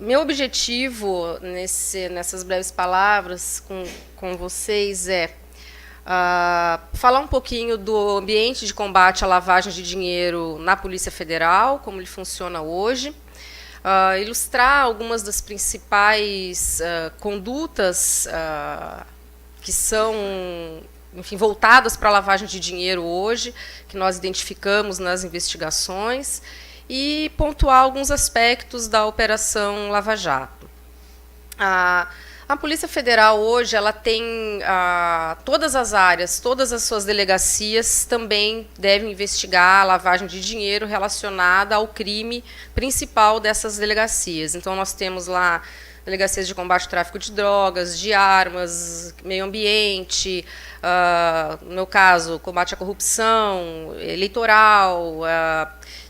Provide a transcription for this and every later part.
Meu objetivo nessas breves palavras com vocês é falar um pouquinho do ambiente de combate à lavagem de dinheiro na Polícia Federal, como ele funciona hoje, ilustrar algumas das principais condutas que são, enfim, voltadas para a lavagem de dinheiro hoje, que nós identificamos nas investigações, e pontuar alguns aspectos da Operação Lava Jato. A Polícia Federal hoje ela tem todas as áreas, todas as suas delegacias também devem investigar a lavagem de dinheiro relacionada ao crime principal dessas delegacias. Então, nós temos lá delegacias de combate ao tráfico de drogas, de armas, meio ambiente, no meu caso, combate à corrupção, eleitoral,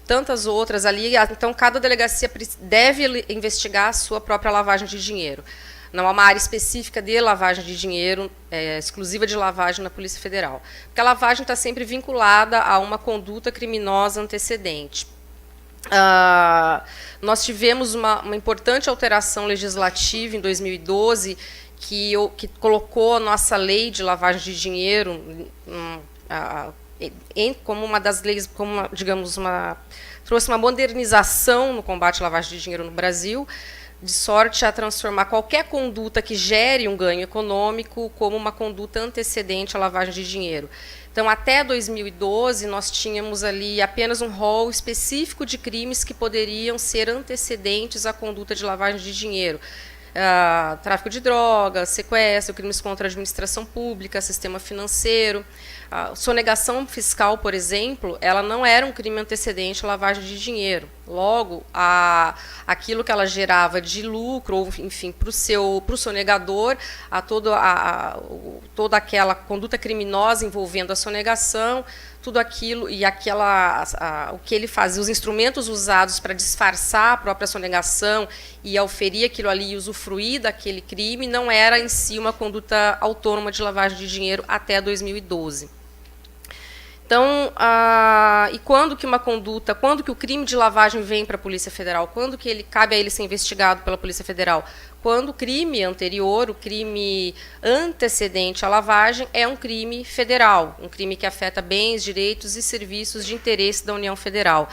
tantas outras ali. Então, cada delegacia deve investigar a sua própria lavagem de dinheiro. Não há uma área específica de lavagem de dinheiro, exclusiva de lavagem na Polícia Federal. Porque a lavagem está sempre vinculada a uma conduta criminosa antecedente. Nós tivemos uma importante alteração legislativa em 2012, que colocou a nossa lei de lavagem de dinheiro como uma das leis, como digamos, trouxe uma modernização no combate à lavagem de dinheiro no Brasil, de sorte a transformar qualquer conduta que gere um ganho econômico como uma conduta antecedente à lavagem de dinheiro. Então, até 2012, nós tínhamos ali apenas um rol específico de crimes que poderiam ser antecedentes à conduta de lavagem de dinheiro. Tráfico de drogas, sequestro, crimes contra a administração pública, sistema financeiro. Sonegação fiscal, por exemplo, ela não era um crime antecedente à lavagem de dinheiro. Logo, aquilo que ela gerava de lucro, ou enfim, para o sonegador, toda aquela conduta criminosa envolvendo a sonegação, tudo aquilo e o que ele fazia, os instrumentos usados para disfarçar a própria sonegação e auferir aquilo ali e usufruir daquele crime, não era em si uma conduta autônoma de lavagem de dinheiro até 2012. Então, e quando que o crime de lavagem vem para a Polícia Federal? Quando que cabe a ele ser investigado pela Polícia Federal? Quando o crime anterior, o crime antecedente à lavagem, é um crime federal, um crime que afeta bens, direitos e serviços de interesse da União Federal.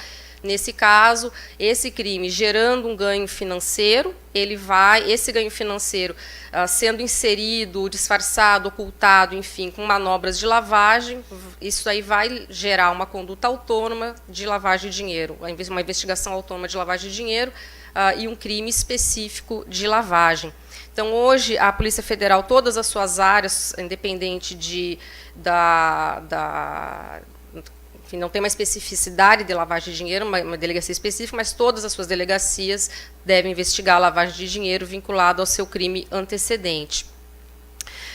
Nesse caso, esse crime gerando um ganho financeiro, esse ganho financeiro sendo inserido, disfarçado, ocultado, enfim, com manobras de lavagem, isso aí vai gerar uma conduta autônoma de lavagem de dinheiro, uma investigação autônoma de lavagem de dinheiro e um crime específico de lavagem. Então, hoje, a Polícia Federal, todas as suas áreas, independente enfim, não tem uma especificidade de lavagem de dinheiro, uma delegacia específica, mas todas as suas delegacias devem investigar a lavagem de dinheiro vinculado ao seu crime antecedente.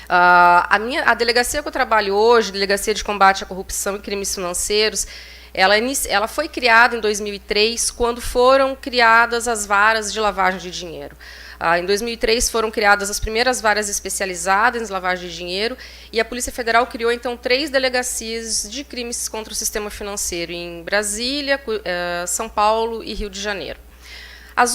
A delegacia que eu trabalho hoje, Delegacia de Combate à Corrupção e Crimes Financeiros, ela foi criada em 2003, quando foram criadas as varas de lavagem de dinheiro. Em 2003 foram criadas as primeiras varas especializadas em lavagem de dinheiro e a Polícia Federal criou, então, 3 delegacias de crimes contra o sistema financeiro em Brasília, São Paulo e Rio de Janeiro. Nas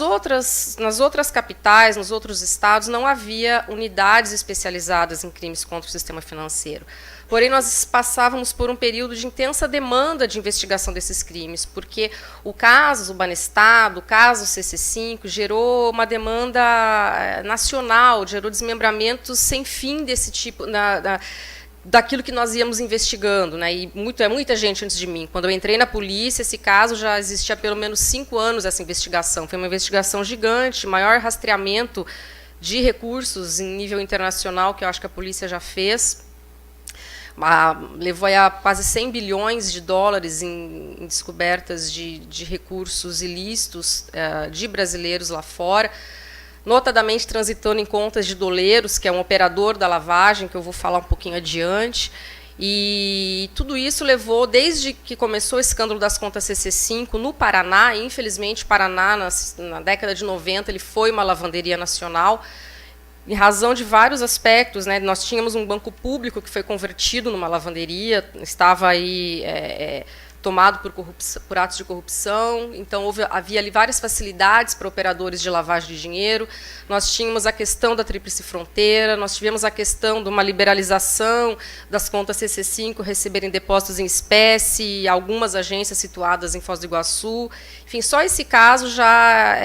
outras capitais, nos outros estados, não havia unidades especializadas em crimes contra o sistema financeiro. Porém, nós passávamos por um período de intensa demanda de investigação desses crimes, porque o caso Banestado, o caso CC5, gerou uma demanda nacional, gerou desmembramentos sem fim desse tipo, daquilo que nós íamos investigando, né? E muita gente antes de mim. Quando eu entrei na polícia, esse caso já existia há pelo menos 5 anos, essa investigação. Foi uma investigação gigante, maior rastreamento de recursos em nível internacional que eu acho que a polícia já fez. Levou a quase 100 bilhões de dólares em descobertas de recursos ilícitos de brasileiros lá fora, notadamente transitando em contas de doleiros, que é um operador da lavagem, que eu vou falar um pouquinho adiante. E tudo isso levou, desde que começou o escândalo das contas CC5 no Paraná, e infelizmente o Paraná, na década de 90, ele foi uma lavanderia nacional, em razão de vários aspectos, né? Nós tínhamos um banco público que foi convertido numa lavanderia, estava aí tomado por atos de corrupção. Então, havia ali várias facilidades para operadores de lavagem de dinheiro. Nós tínhamos a questão da tríplice fronteira, nós tivemos a questão de uma liberalização das contas CC5 receberem depósitos em espécie, algumas agências situadas em Foz do Iguaçu. Enfim, só esse caso já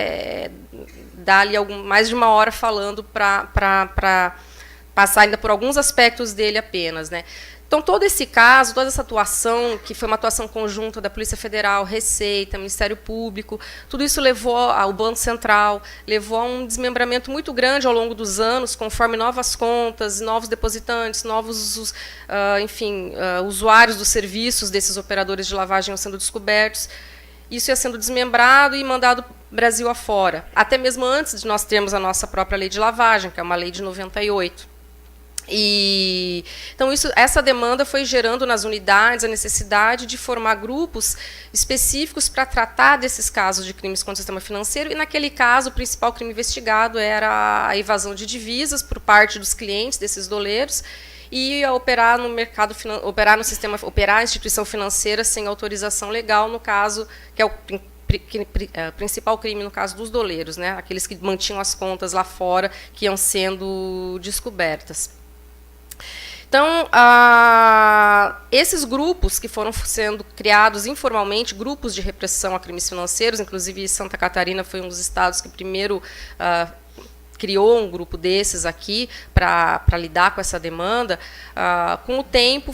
dá ali mais de uma hora falando para passar ainda por alguns aspectos dele apenas, né? Então, todo esse caso, toda essa atuação, que foi uma atuação conjunta da Polícia Federal, Receita, Ministério Público, tudo isso levou ao Banco Central, levou a um desmembramento muito grande ao longo dos anos, conforme novas contas, novos depositantes, novos, usuários dos serviços desses operadores de lavagem iam sendo descobertos. Isso ia sendo desmembrado e mandado Brasil afora, até mesmo antes de nós termos a nossa própria lei de lavagem, que é uma lei de 98. Então, essa demanda foi gerando nas unidades a necessidade de formar grupos específicos para tratar desses casos de crimes contra o sistema financeiro, e, naquele caso, o principal crime investigado era a evasão de divisas por parte dos clientes desses doleiros e operar no mercado, operar no sistema, operar a instituição financeira sem autorização legal, no caso, que é o principal crime no caso dos doleiros, né? Aqueles que mantinham as contas lá fora, que iam sendo descobertas. Então, esses grupos que foram sendo criados informalmente, grupos de repressão a crimes financeiros, inclusive Santa Catarina foi um dos estados que primeiro criou um grupo desses aqui para lidar com essa demanda. Com o tempo,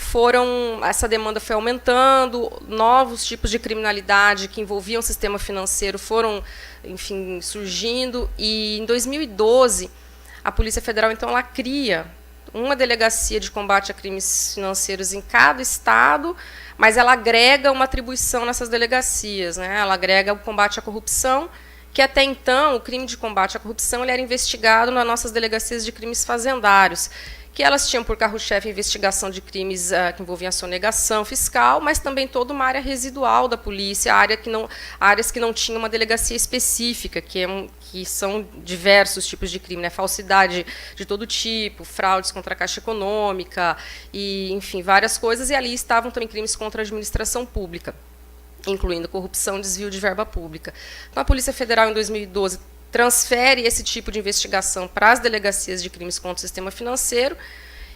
essa demanda foi aumentando, novos tipos de criminalidade que envolviam o sistema financeiro foram, enfim, surgindo, e em 2012 a Polícia Federal, então, ela cria uma delegacia de combate a crimes financeiros em cada estado, mas ela agrega uma atribuição nessas delegacias, né? Ela agrega o combate à corrupção, que até então o crime de combate à corrupção ele era investigado nas nossas delegacias de crimes fazendários, que elas tinham por carro-chefe a investigação de crimes que envolviam a sonegação fiscal, mas também toda uma área residual da polícia, áreas que não tinham uma delegacia específica, que são diversos tipos de crime, né? Falsidade de todo tipo, fraudes contra a Caixa Econômica, e, enfim, várias coisas, e ali estavam também crimes contra a administração pública, incluindo corrupção e desvio de verba pública. Então, a Polícia Federal, em 2012, transfere esse tipo de investigação para as delegacias de crimes contra o sistema financeiro,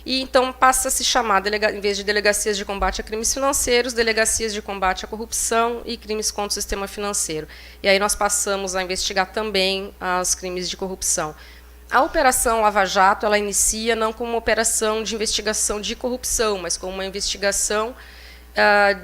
e então passa a se chamar, em vez de delegacias de combate a crimes financeiros, delegacias de combate à corrupção e crimes contra o sistema financeiro. E aí nós passamos a investigar também os crimes de corrupção. A Operação Lava Jato, ela inicia não como uma operação de investigação de corrupção, mas como uma investigação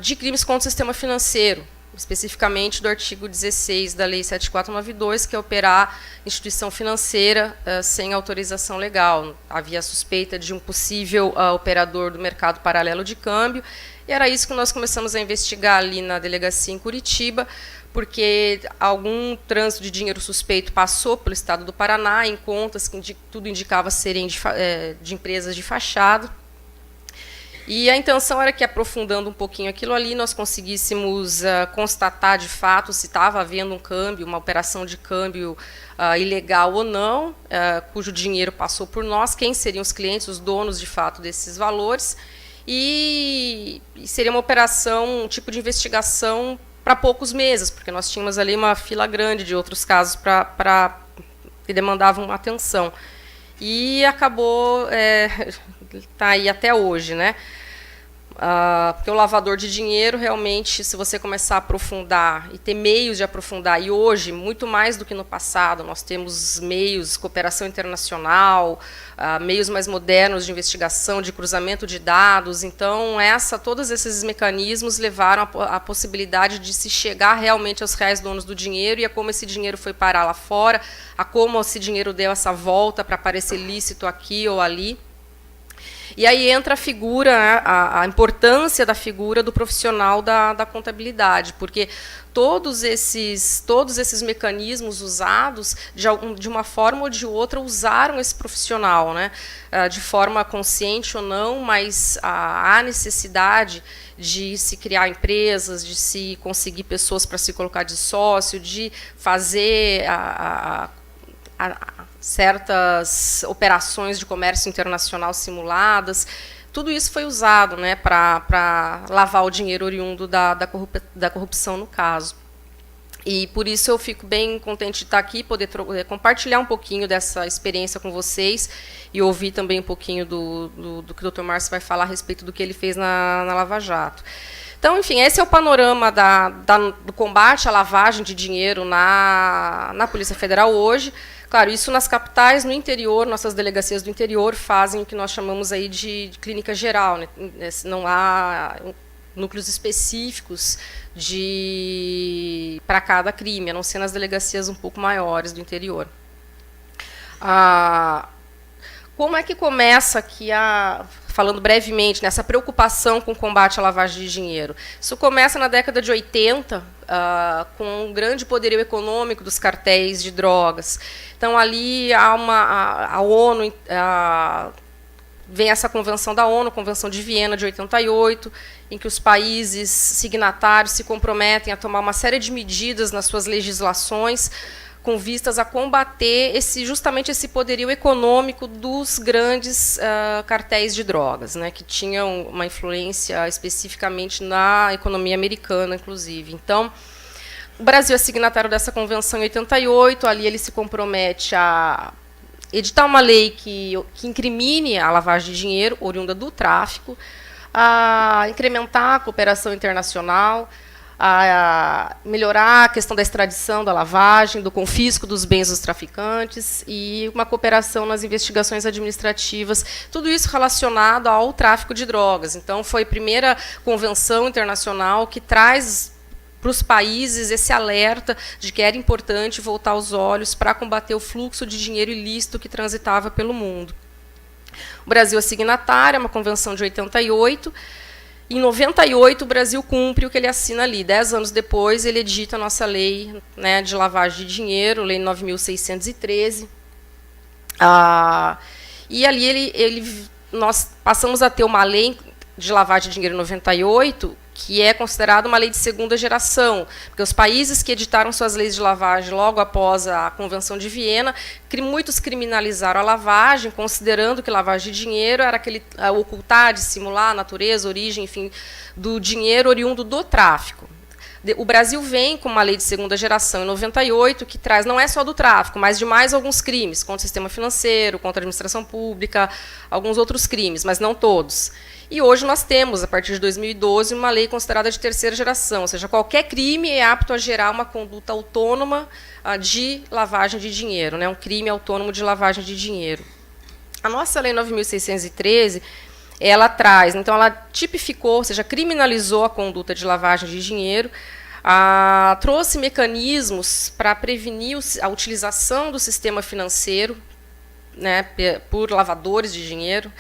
de crimes contra o sistema financeiro, especificamente do artigo 16 da Lei 7492, que é operar instituição financeira sem autorização legal. Havia suspeita de um possível operador do mercado paralelo de câmbio, e era isso que nós começamos a investigar ali na delegacia em Curitiba, porque algum trânsito de dinheiro suspeito passou pelo estado do Paraná, em contas que tudo indicava serem de empresas de fachada. E a intenção era que, aprofundando um pouquinho aquilo ali, nós conseguíssemos constatar de fato se estava havendo um câmbio, uma operação de câmbio ilegal ou não, cujo dinheiro passou por nós, quem seriam os clientes, os donos de fato desses valores, e seria uma operação, um tipo de investigação para poucos meses, porque nós tínhamos ali uma fila grande de outros casos que demandavam atenção. E acabou, está aí até hoje, né? Porque o lavador de dinheiro, realmente, se você começar a aprofundar e ter meios de aprofundar, e hoje, muito mais do que no passado, nós temos meios, cooperação internacional, meios mais modernos de investigação, de cruzamento de dados. Então, todos esses mecanismos levaram à possibilidade de se chegar realmente aos reais donos do dinheiro e a como esse dinheiro foi parar lá fora, a como esse dinheiro deu essa volta para parecer lícito aqui ou ali. E aí entra a figura, né, a importância da figura do profissional da contabilidade, porque todos esses mecanismos usados, de uma forma ou de outra, usaram esse profissional, né, de forma consciente ou não, mas há necessidade de se criar empresas, de se conseguir pessoas para se colocar de sócio, de fazer certas operações de comércio internacional simuladas. tudo isso foi usado, né, para lavar o dinheiro oriundo da corrupção, no caso. E por isso eu fico bem contente de estar aqui, poder compartilhar um pouquinho dessa experiência com vocês e ouvir também um pouquinho do que o Dr. Márcio vai falar a respeito do que ele fez na Lava Jato. Então, enfim, esse é o panorama do combate à lavagem de dinheiro na Polícia Federal hoje. Claro, isso nas capitais, no interior, nossas delegacias do interior fazem o que nós chamamos aí de clínica geral, né? Não há núcleos específicos para cada crime, a não ser nas delegacias um pouco maiores do interior. Como é que começa aqui falando brevemente, nessa preocupação com o combate à lavagem de dinheiro? Isso começa na década de 80, com um grande poderio econômico dos cartéis de drogas. Então, ali a ONU vem essa convenção da ONU, Convenção de Viena de 88, em que os países signatários se comprometem a tomar uma série de medidas nas suas legislações com vistas a combater justamente esse poderio econômico dos grandes cartéis de drogas, né, que tinham uma influência especificamente na economia americana, inclusive. Então, o Brasil é signatário dessa convenção em 88, ali ele se compromete a editar uma lei que incrimine a lavagem de dinheiro oriunda do tráfico, a incrementar a cooperação internacional, a melhorar a questão da extradição da lavagem, do confisco dos bens dos traficantes e uma cooperação nas investigações administrativas, tudo isso relacionado ao tráfico de drogas. Então, foi a primeira convenção internacional que traz para os países esse alerta de que era importante voltar os olhos para combater o fluxo de dinheiro ilícito que transitava pelo mundo. O Brasil é signatário, é uma convenção de 88. Em 98, o Brasil cumpre o que ele assina ali. 10 anos depois, ele edita a nossa lei, né, de lavagem de dinheiro, Lei 9.613. E ali nós passamos a ter uma lei de lavagem de dinheiro em 98, que é considerada uma lei de segunda geração, porque os países que editaram suas leis de lavagem logo após a Convenção de Viena, muitos criminalizaram a lavagem, considerando que lavagem de dinheiro era ocultar, dissimular a natureza, a origem, enfim, do dinheiro oriundo do tráfico. O Brasil vem com uma lei de segunda geração em 98, que traz, não é só do tráfico, mas de mais alguns crimes, contra o sistema financeiro, contra a administração pública, alguns outros crimes, mas não todos. E hoje nós temos, a partir de 2012, uma lei considerada de terceira geração, ou seja, qualquer crime é apto a gerar uma conduta autônoma de lavagem de dinheiro, né, um crime autônomo de lavagem de dinheiro. A nossa Lei 9.613, ela traz, então ela tipificou, ou seja, criminalizou a conduta de lavagem de dinheiro, trouxe mecanismos para prevenir a utilização do sistema financeiro, né, por lavadores de dinheiro,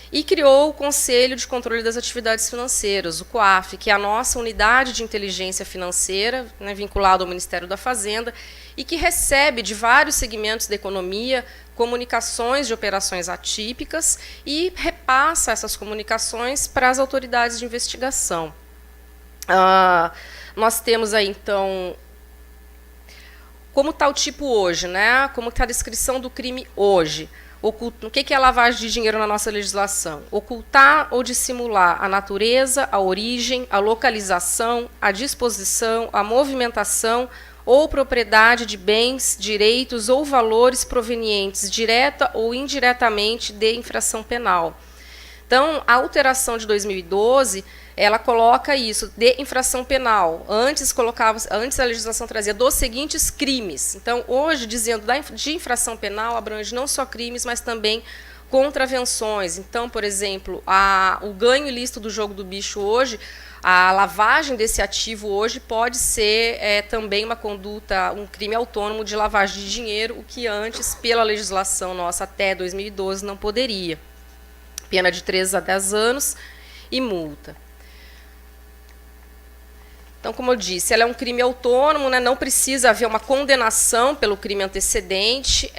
e criou o Conselho de Controle das Atividades Financeiras, o COAF, que é a nossa unidade de inteligência financeira, né, vinculada ao Ministério da Fazenda, e que recebe de vários segmentos da economia comunicações de operações atípicas e repassa essas comunicações para as autoridades de investigação. Nós temos aí, então, como está o tipo hoje, né? Como está a descrição do crime hoje. O que é lavagem de dinheiro na nossa legislação? Ocultar ou dissimular a natureza, a origem, a localização, a disposição, a movimentação ou propriedade de bens, direitos ou valores provenientes direta ou indiretamente de infração penal. Então, a alteração de 2012, ela coloca isso, de infração penal. Antes a legislação trazia dos seguintes crimes. Então, hoje, dizendo de infração penal, abrange não só crimes, mas também contravenções. Então, por exemplo, o ganho ilícito do jogo do bicho hoje, a lavagem desse ativo hoje pode ser também uma conduta, um crime autônomo de lavagem de dinheiro, o que antes, pela legislação nossa até 2012, não poderia. Pena de 3 a 10 anos e multa. Então, como eu disse, ela é um crime autônomo, né, não precisa haver uma condenação pelo crime antecedente,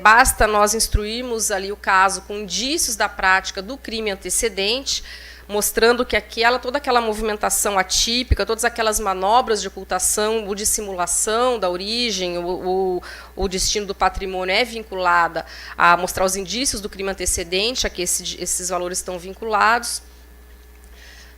basta nós instruirmos ali o caso com indícios da prática do crime antecedente, mostrando que toda aquela movimentação atípica, todas aquelas manobras de ocultação ou de simulação da origem, o destino do patrimônio é vinculada a mostrar os indícios do crime antecedente, a que esses valores estão vinculados.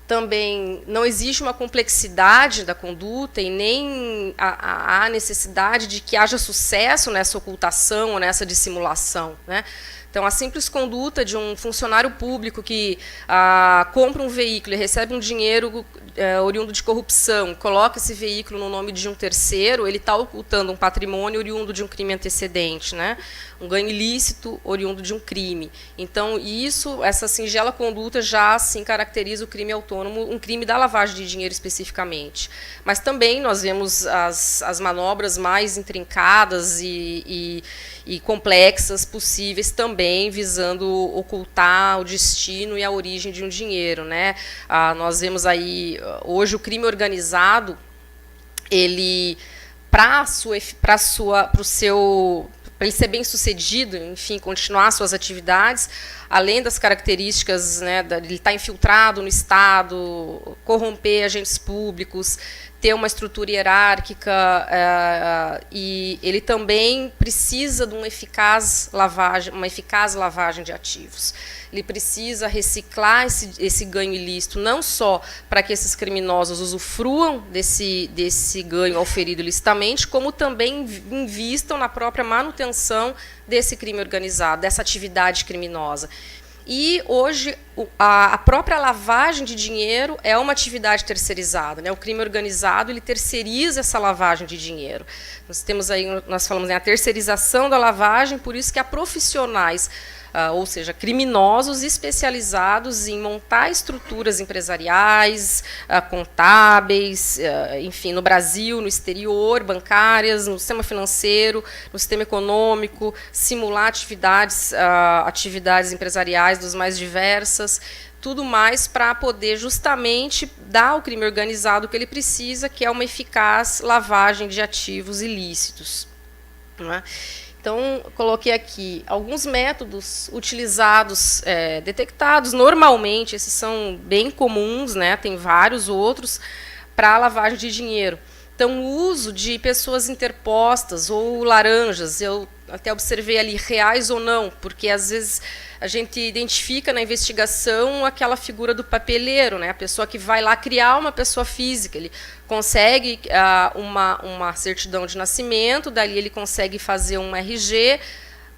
Também não existe uma complexidade da conduta e nem a necessidade de que haja sucesso nessa ocultação ou nessa dissimulação, né? Então, a simples conduta de um funcionário público que compra um veículo e recebe um dinheiro oriundo de corrupção, coloca esse veículo no nome de um terceiro, ele está ocultando um patrimônio oriundo de um crime antecedente, né? Um ganho ilícito oriundo de um crime. Então, essa singela conduta já assim caracteriza o crime autônomo, um crime da lavagem de dinheiro especificamente. Mas também nós vemos as manobras mais intrincadas e complexas possíveis também, visando ocultar o destino e a origem de um dinheiro, né? Nós vemos aí, hoje, o crime organizado, ele, para ele ser bem sucedido, enfim, continuar suas atividades, além das características, né, ele estar infiltrado no Estado, corromper agentes públicos, ter uma estrutura hierárquica, e ele também precisa de uma eficaz lavagem de ativos. Ele precisa reciclar esse ganho ilícito, não só para que esses criminosos usufruam desse ganho auferido ilicitamente, como também invistam na própria manutenção desse crime organizado, dessa atividade criminosa. E hoje a própria lavagem de dinheiro é uma atividade terceirizada, né? O crime organizado, ele terceiriza essa lavagem de dinheiro. Nós falamos em a terceirização da lavagem, por isso que há profissionais, ou seja, criminosos especializados em montar estruturas empresariais, contábeis, enfim, no Brasil, no exterior, bancárias, no sistema financeiro, no sistema econômico, simular atividades empresariais dos mais diversas, tudo mais para poder justamente dar ao crime organizado o que ele precisa, que é uma eficaz lavagem de ativos ilícitos, não é? Então, coloquei aqui alguns métodos utilizados, detectados normalmente, esses são bem comuns, né? Tem vários outros, para a lavagem de dinheiro. Então, o uso de pessoas interpostas ou laranjas, eu até observei ali, reais ou não, porque às vezes a gente identifica na investigação aquela figura do papeleiro, né? A pessoa que vai lá criar uma pessoa física, ele consegue uma certidão de nascimento, dali ele consegue fazer um RG,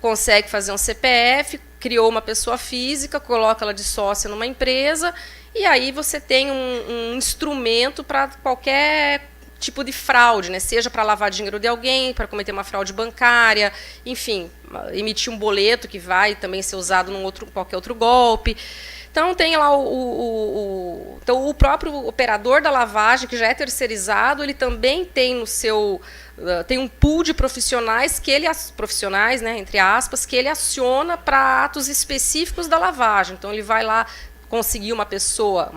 consegue fazer um CPF, criou uma pessoa física, coloca ela de sócia numa empresa, e aí você tem um instrumento para qualquer tipo de fraude, né? Seja para lavar dinheiro de alguém, para cometer uma fraude bancária, enfim, emitir um boleto que vai também ser usado num qualquer outro golpe. Então, tem lá então, o próprio operador da lavagem, que já é terceirizado, ele também tem tem um pool de profissionais, profissionais, né, entre aspas, que ele aciona para atos específicos da lavagem. Então, ele vai lá conseguir uma pessoa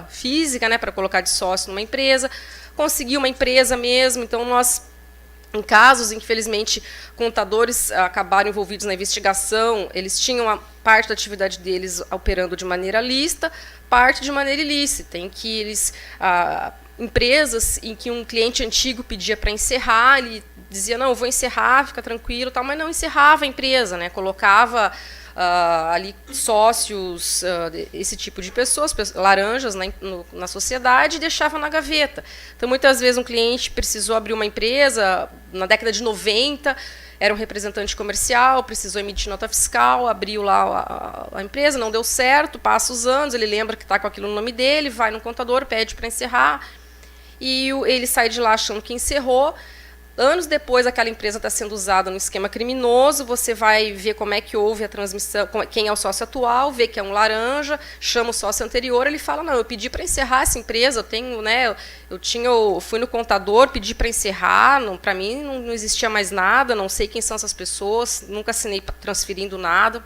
física, né, para colocar de sócio numa empresa, conseguir uma empresa mesmo. Então, em casos, infelizmente, contadores acabaram envolvidos na investigação, eles tinham a parte da atividade deles operando de maneira lícita, parte de maneira ilícita, em que eles, empresas em que um cliente antigo pedia para encerrar, ele dizia, não, eu vou encerrar, fica tranquilo, tal, mas não encerrava a empresa, né, colocava ali sócios, esse tipo de pessoas, laranjas na sociedade, e deixava na gaveta. Então, muitas vezes, um cliente precisou abrir uma empresa, na década de 90, era um representante comercial, precisou emitir nota fiscal, abriu lá a empresa, não deu certo, passa os anos, ele lembra que está com aquilo no nome dele, vai no contador, pede para encerrar, e ele sai de lá achando que encerrou. Anos depois, aquela empresa está sendo usada no esquema criminoso, você vai ver como é que houve a transmissão, quem é o sócio atual, vê que é um laranja, chama o sócio anterior, ele fala, não, eu pedi para encerrar essa empresa, eu tenho, né, fui no contador, pedi para encerrar, para mim não existia mais nada, não sei quem são essas pessoas, nunca assinei transferindo nada.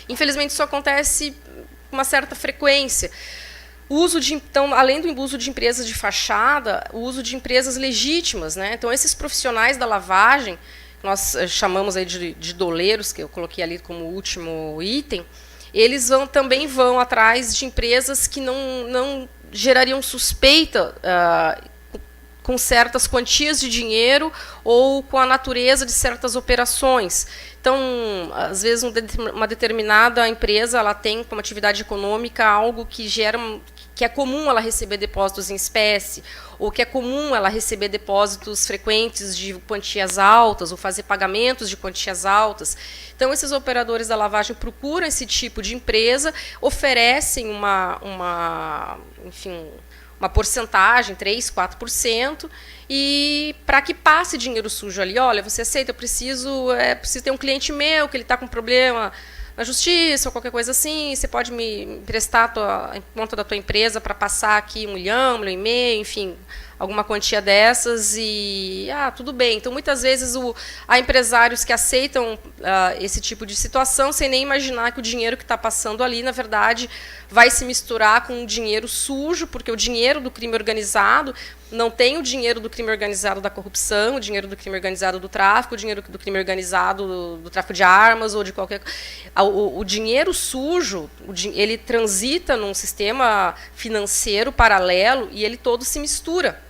Infelizmente, isso acontece com uma certa frequência. Então, além do uso de empresas de fachada, o uso de empresas legítimas, né? Então, esses profissionais da lavagem, nós chamamos aí de doleiros, que eu coloquei ali como último item, eles também vão atrás de empresas que não gerariam suspeita com certas quantias de dinheiro ou com a natureza de certas operações. Então, às vezes, uma determinada empresa ela tem como atividade econômica algo que que é comum ela receber depósitos em espécie, ou que é comum ela receber depósitos frequentes de quantias altas, ou fazer pagamentos de quantias altas. Então, esses operadores da lavagem procuram esse tipo de empresa, oferecem enfim, uma porcentagem, 3%, 4%, e para que passe dinheiro sujo ali. Olha, você aceita, eu preciso ter um cliente meu que ele está com problema na justiça ou qualquer coisa assim, você pode me emprestar a conta da tua empresa para passar aqui 1 milhão, 1,5 milhão, enfim, alguma quantia dessas e, tudo bem. Então, muitas vezes, há empresários que aceitam esse tipo de situação sem nem imaginar que o dinheiro que está passando ali, na verdade, vai se misturar com o dinheiro sujo, porque o dinheiro do crime organizado não tem o dinheiro do crime organizado da corrupção, o dinheiro do crime organizado do tráfico, o dinheiro do crime organizado do tráfico de armas ou de qualquer... O dinheiro sujo, ele transita num sistema financeiro paralelo e ele todo se mistura.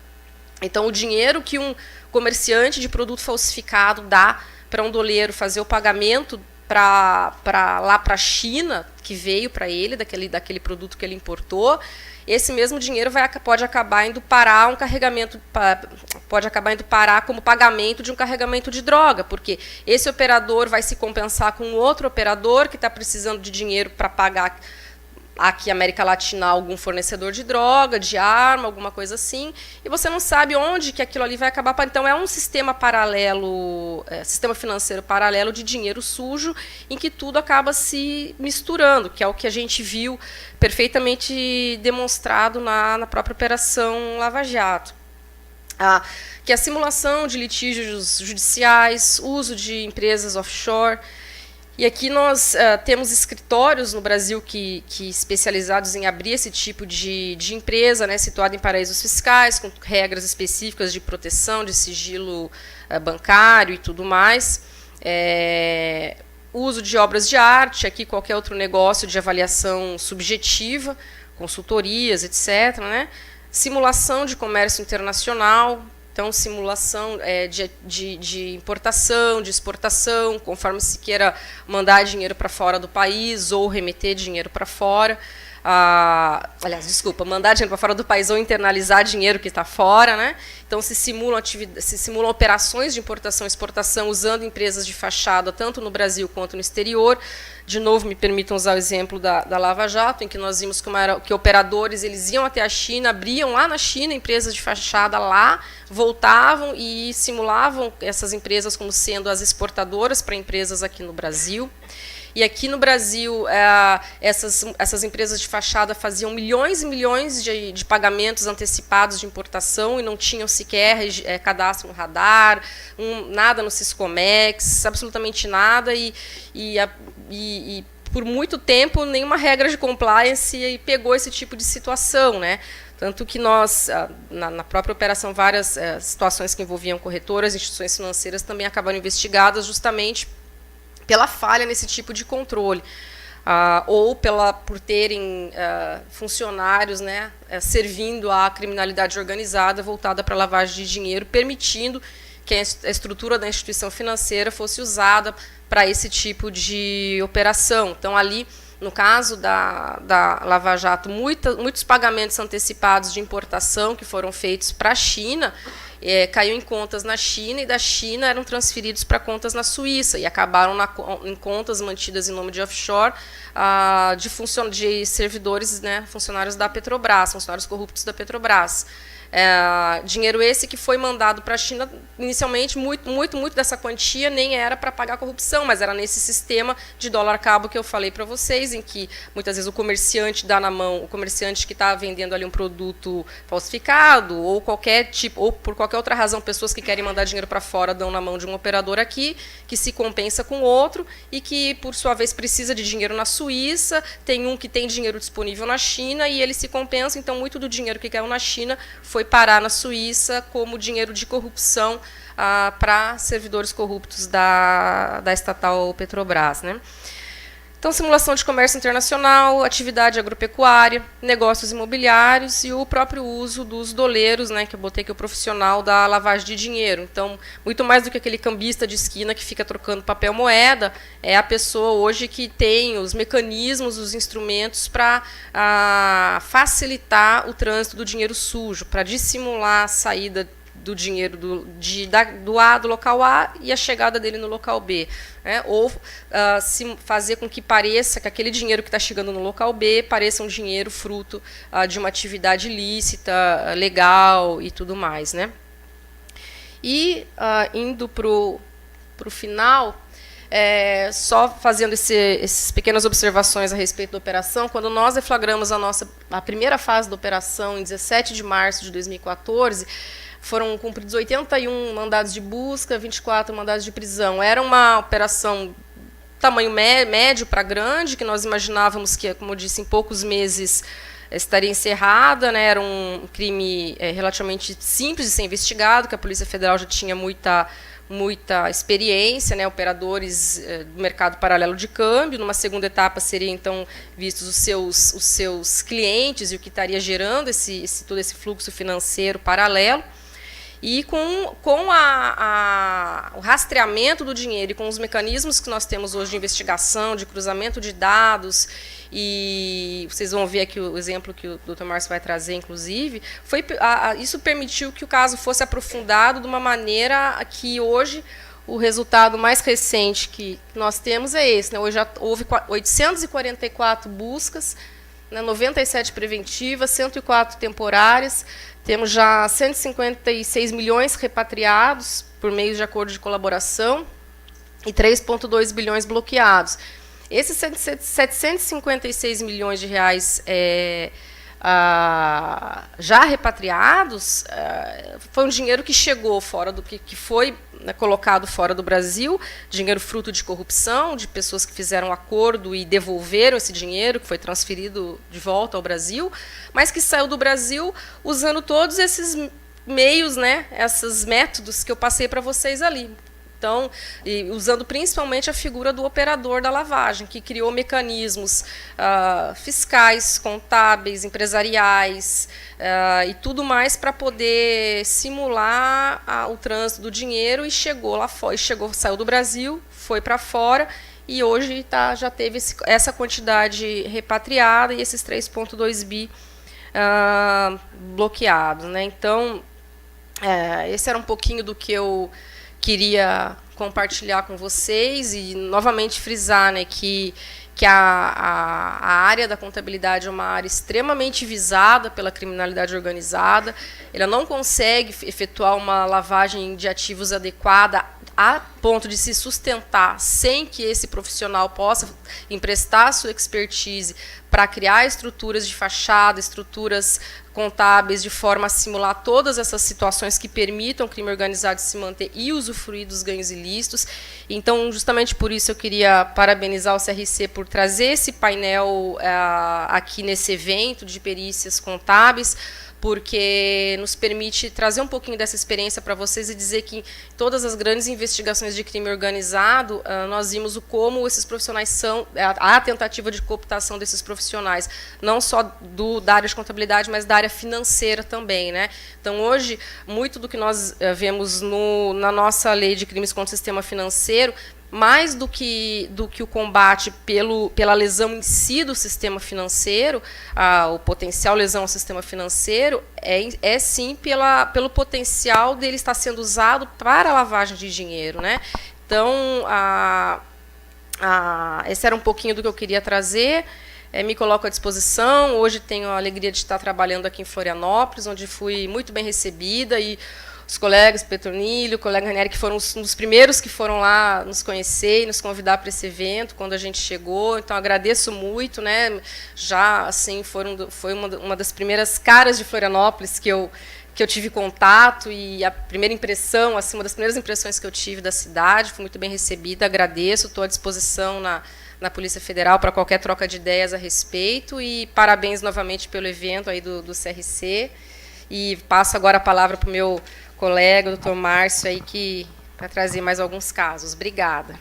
Então, o dinheiro que um comerciante de produto falsificado dá para um doleiro fazer o pagamento lá para a China, que veio para ele, daquele produto que ele importou, esse mesmo dinheiro pode acabar indo parar como pagamento de um carregamento de droga, porque esse operador vai se compensar com outro operador que está precisando de dinheiro para pagar aqui na América Latina algum fornecedor de droga, de arma, alguma coisa assim, e você não sabe onde que aquilo ali vai acabar. Então, é um sistema paralelo, sistema financeiro paralelo de dinheiro sujo, em que tudo acaba se misturando, que é o que a gente viu perfeitamente demonstrado na própria Operação Lava Jato. Que a simulação de litígios judiciais, uso de empresas offshore. E aqui nós temos escritórios no Brasil que especializados em abrir esse tipo de empresa, né, situada em paraísos fiscais, com regras específicas de proteção, de sigilo bancário e tudo mais. Uso de obras de arte, aqui qualquer outro negócio de avaliação subjetiva, consultorias, etc., né? Simulação de comércio internacional. Então, simulação de importação, de exportação, conforme se queira mandar dinheiro para fora do país ou remeter dinheiro para fora. Mandar dinheiro para fora do país ou internalizar dinheiro que está fora, né? Então, se simulam operações de importação e exportação usando empresas de fachada, tanto no Brasil quanto no exterior. De novo, me permitam usar o exemplo da Lava Jato, em que nós vimos que operadores eles iam até a China, abriam lá na China empresas de fachada lá, voltavam e simulavam essas empresas como sendo as exportadoras para empresas aqui no Brasil. E aqui no Brasil, essas empresas de fachada faziam milhões e milhões de pagamentos antecipados de importação e não tinham sequer cadastro no radar, nada no Siscomex, absolutamente nada, e por muito tempo nenhuma regra de compliance pegou esse tipo de situação, né? Tanto que nós, na própria operação, várias situações que envolviam corretoras, instituições financeiras também acabaram investigadas justamente pela falha nesse tipo de controle, ou por terem funcionários, né, servindo à criminalidade organizada voltada para a lavagem de dinheiro, permitindo que a estrutura da instituição financeira fosse usada para esse tipo de operação. Então, ali, no caso da Lava Jato, muitos pagamentos antecipados de importação que foram feitos para a China, caiu em contas na China, e da China eram transferidos para contas na Suíça, e acabaram em contas mantidas em nome de offshore de servidores, né, funcionários da Petrobras, funcionários corruptos da Petrobras. Dinheiro esse que foi mandado para a China, inicialmente, muito dessa quantia nem era para pagar a corrupção, mas era nesse sistema de dólar cabo que eu falei para vocês, em que muitas vezes o comerciante dá na mão, o comerciante que está vendendo ali um produto falsificado, ou por qualquer outra razão, pessoas que querem mandar dinheiro para fora dão na mão de um operador aqui, que se compensa com outro, e que, por sua vez, precisa de dinheiro na Suíça, tem um que tem dinheiro disponível na China, e ele se compensa, então muito do dinheiro que caiu na China foi parar na Suíça como dinheiro de corrupção para servidores corruptos da estatal Petrobras, né? Então, simulação de comércio internacional, atividade agropecuária, negócios imobiliários e o próprio uso dos doleiros, né, que eu botei aqui o profissional da lavagem de dinheiro. Então, muito mais do que aquele cambista de esquina que fica trocando papel moeda, é a pessoa hoje que tem os mecanismos, os instrumentos para facilitar o trânsito do dinheiro sujo, para dissimular a saída do dinheiro do local A e a chegada dele no local B. Né? Ou se fazer com que pareça que aquele dinheiro que está chegando no local B pareça um dinheiro fruto de uma atividade ilícita, legal e tudo mais. Né? E, indo para o final, só fazendo essas pequenas observações a respeito da operação, quando nós deflagramos a primeira fase da operação, em 17 de março de 2014, foram cumpridos 81 mandados de busca, 24 mandados de prisão. Era uma operação tamanho médio para grande, que nós imaginávamos que, como eu disse, em poucos meses estaria encerrada. Né? Era um crime relativamente simples de ser investigado, que a Polícia Federal já tinha muita experiência, né, operadores do mercado paralelo de câmbio. Numa segunda etapa seriam então vistos os seus clientes e o que estaria gerando todo esse fluxo financeiro paralelo. E com o rastreamento do dinheiro e com os mecanismos que nós temos hoje de investigação, de cruzamento de dados, e vocês vão ver aqui o exemplo que o Dr. Márcio vai trazer, inclusive, isso permitiu que o caso fosse aprofundado de uma maneira que hoje o resultado mais recente que nós temos é esse. Né? Hoje já houve 844 buscas, né, 97 preventivas, 104 temporárias. Temos já 156 milhões repatriados por meio de acordo de colaboração e 3,2 bilhões bloqueados. Esses 756 milhões de reais já repatriados foi um dinheiro que chegou fora que foi, né, colocado fora do Brasil, dinheiro fruto de corrupção, de pessoas que fizeram acordo e devolveram esse dinheiro, que foi transferido de volta ao Brasil, mas que saiu do Brasil usando todos esses meios, né, esses métodos que eu passei para vocês ali. Então, usando principalmente a figura do operador da lavagem, que criou mecanismos fiscais, contábeis, empresariais e tudo mais para poder simular o trânsito do dinheiro, e chegou lá fora, saiu do Brasil, foi para fora e hoje já teve essa quantidade repatriada e esses 3,2 bi bloqueados. Né? Então, esse era um pouquinho do que eu queria compartilhar com vocês e novamente frisar, né, que a área da contabilidade é uma área extremamente visada pela criminalidade organizada. Ela não consegue efetuar uma lavagem de ativos adequada a ponto de se sustentar sem que esse profissional possa emprestar sua expertise para criar estruturas de fachada, estruturas contábeis, de forma a simular todas essas situações que permitam o crime organizado se manter e usufruir dos ganhos ilícitos. Então, justamente por isso, eu queria parabenizar o CRC por trazer esse painel aqui nesse evento de perícias contábeis, porque nos permite trazer um pouquinho dessa experiência para vocês e dizer que em todas as grandes investigações de crime organizado, nós vimos como esses profissionais são, a tentativa de cooptação desses profissionais, não só da área de contabilidade, mas da área financeira também. Né? Então, hoje, muito do que nós vemos na nossa lei de crimes contra o sistema financeiro, mais do que o combate pela lesão em si do sistema financeiro, o potencial lesão ao sistema financeiro, é sim pelo potencial dele estar sendo usado para a lavagem de dinheiro. Né? Então, esse era um pouquinho do que eu queria trazer. Me coloco à disposição. Hoje tenho a alegria de estar trabalhando aqui em Florianópolis, onde fui muito bem recebida, e os colegas, Petronilho, o colega Ranieri, que foram um dos primeiros que foram lá nos conhecer e nos convidar para esse evento, quando a gente chegou. Então, agradeço muito. Né? Já, assim, foi uma das primeiras caras de Florianópolis que eu tive contato, e a primeira impressão, assim, uma das primeiras impressões que eu tive da cidade. Fui muito bem recebida, agradeço, estou à disposição na Polícia Federal para qualquer troca de ideias a respeito, e parabéns novamente pelo evento aí do CRC. E passo agora a palavra para o meu colega, o Dr. Márcio, para trazer mais alguns casos. Obrigada.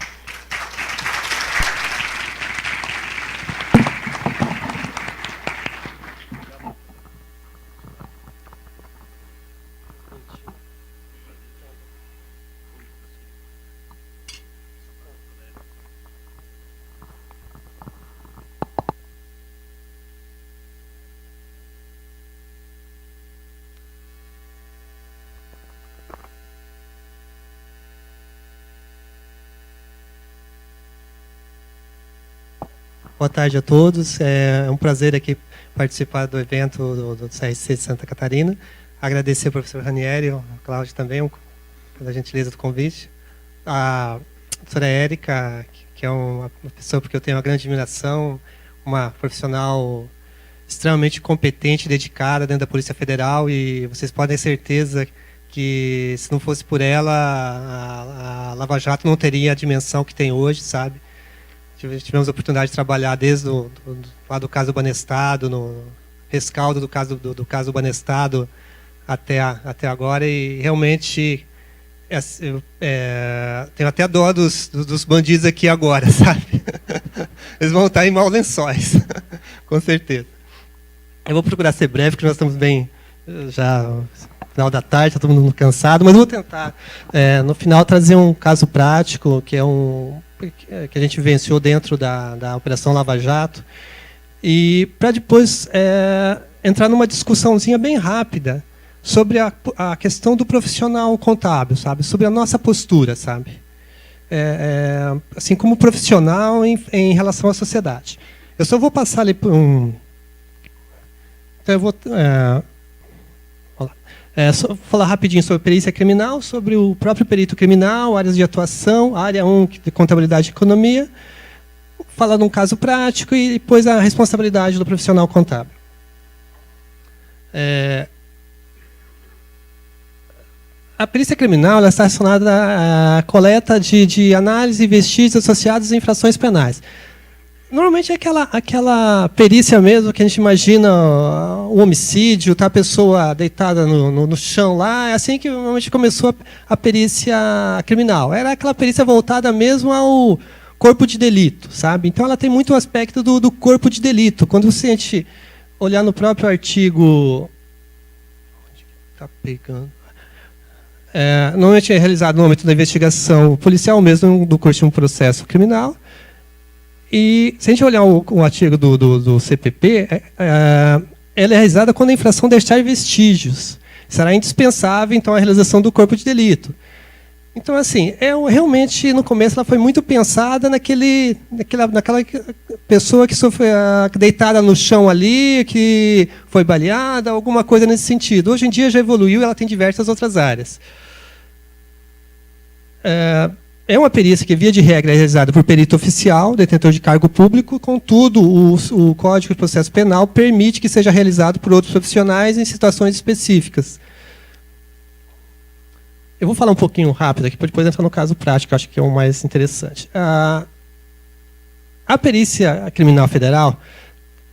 Boa tarde a todos. É um prazer aqui participar do evento do CRC de Santa Catarina. Agradecer ao professor Ranieri, ao Cláudio também, pela gentileza do convite. A doutora Érica, que é uma pessoa porque eu tenho uma grande admiração, uma profissional extremamente competente, dedicada dentro da Polícia Federal, e vocês podem ter certeza que, se não fosse por ela, a Lava Jato não teria a dimensão que tem hoje, sabe? Tivemos a oportunidade de trabalhar desde lá do caso Banestado, no rescaldo do caso Banestado até agora, e realmente tenho até dó dos bandidos aqui agora, sabe? Eles vão estar em maus lençóis, com certeza. Eu vou procurar ser breve, porque nós estamos bem já no final da tarde, está todo mundo cansado, mas eu vou tentar, no final, trazer um caso prático, que a gente vivenciou dentro da Operação Lava Jato, e para depois entrar numa discussãozinha bem rápida sobre a questão do profissional contábil, sabe? Sobre a nossa postura, sabe? Assim, como profissional em relação à sociedade. Eu só vou passar ali por um... Então, eu vou... só falar rapidinho sobre perícia criminal, sobre o próprio perito criminal, áreas de atuação, área 1 de contabilidade e economia, falar de um caso prático e depois a responsabilidade do profissional contábil. A perícia criminal ela está relacionada à coleta de análise e vestígios associados a infrações penais. Normalmente é aquela perícia mesmo que a gente imagina o homicídio, tá a pessoa deitada no chão lá, é assim que normalmente começou a perícia criminal. Era aquela perícia voltada mesmo ao corpo de delito, sabe? Então ela tem muito o aspecto do corpo de delito. Quando a gente olhar no próprio artigo... Onde está pegando? Normalmente é realizado no âmbito da investigação policial mesmo do curso de um processo criminal. E, se a gente olhar o artigo do CPP, ela é realizada quando a infração deixar vestígios. Será indispensável, então, a realização do corpo de delito. Então, assim, realmente, no começo, ela foi muito pensada naquela pessoa que foi deitada no chão ali, que foi baleada, alguma coisa nesse sentido. Hoje em dia já evoluiu, ela tem diversas outras áreas. É uma perícia que, via de regra, é realizada por perito oficial, detentor de cargo público, contudo, o Código de Processo Penal permite que seja realizado por outros profissionais em situações específicas. Eu vou falar um pouquinho rápido aqui, para depois entrar no caso prático, acho que é o mais interessante. A perícia criminal federal,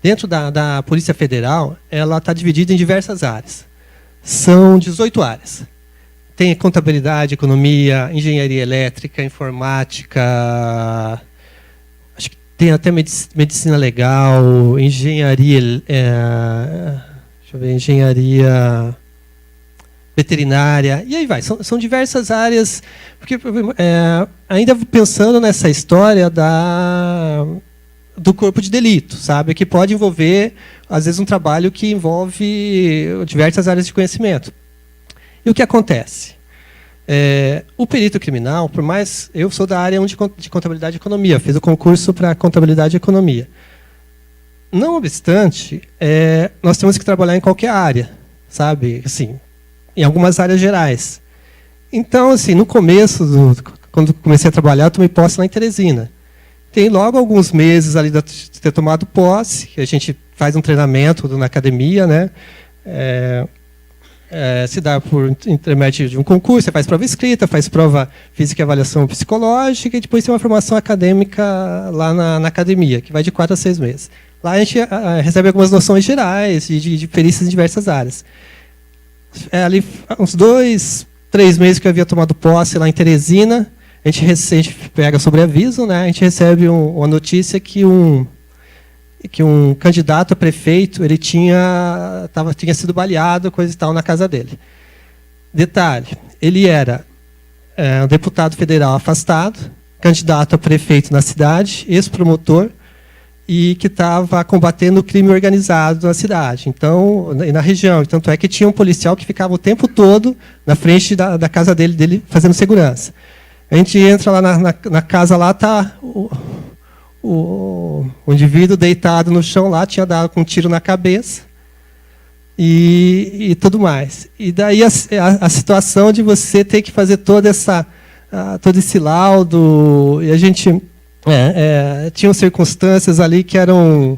dentro da Polícia Federal, ela está dividida em diversas áreas. São 18 áreas. Tem contabilidade, economia, engenharia elétrica, informática, acho que tem até medicina legal, engenharia, engenharia veterinária, e aí vai. São diversas áreas, porque ainda pensando nessa história do corpo de delito, sabe, que pode envolver, às vezes, um trabalho que envolve diversas áreas de conhecimento. E o que acontece? O perito criminal, por mais... Eu sou da área 1 de contabilidade e economia, fiz o concurso para contabilidade e economia. Não obstante, nós temos que trabalhar em qualquer área, sabe? Assim, em algumas áreas gerais. Então, assim, no começo, quando comecei a trabalhar, eu tomei posse lá em Teresina. Tem logo alguns meses ali de ter tomado posse, que a gente faz um treinamento na academia, né? Se dá por intermédio de um concurso, você faz prova escrita, faz prova física e avaliação psicológica, e depois tem uma formação acadêmica lá na academia, que vai de 4 a 6 meses. Lá a gente recebe algumas noções gerais de perícias em diversas áreas. Ali, uns 2, 3 meses que eu havia tomado posse lá em Teresina, a gente pega sobreaviso, né? A gente recebe uma notícia que um candidato a prefeito ele tinha sido baleado, coisa e tal, na casa dele. Detalhe, ele era um deputado federal afastado, candidato a prefeito na cidade, ex-promotor, e que estava combatendo o crime organizado na cidade, então, e na região. Tanto é que tinha um policial que ficava o tempo todo na frente da casa dele fazendo segurança. A gente entra lá na casa, lá está o indivíduo deitado no chão lá tinha dado com um tiro na cabeça e tudo mais. E daí a situação de você ter que fazer todo esse laudo, e a gente tinham circunstâncias ali que eram...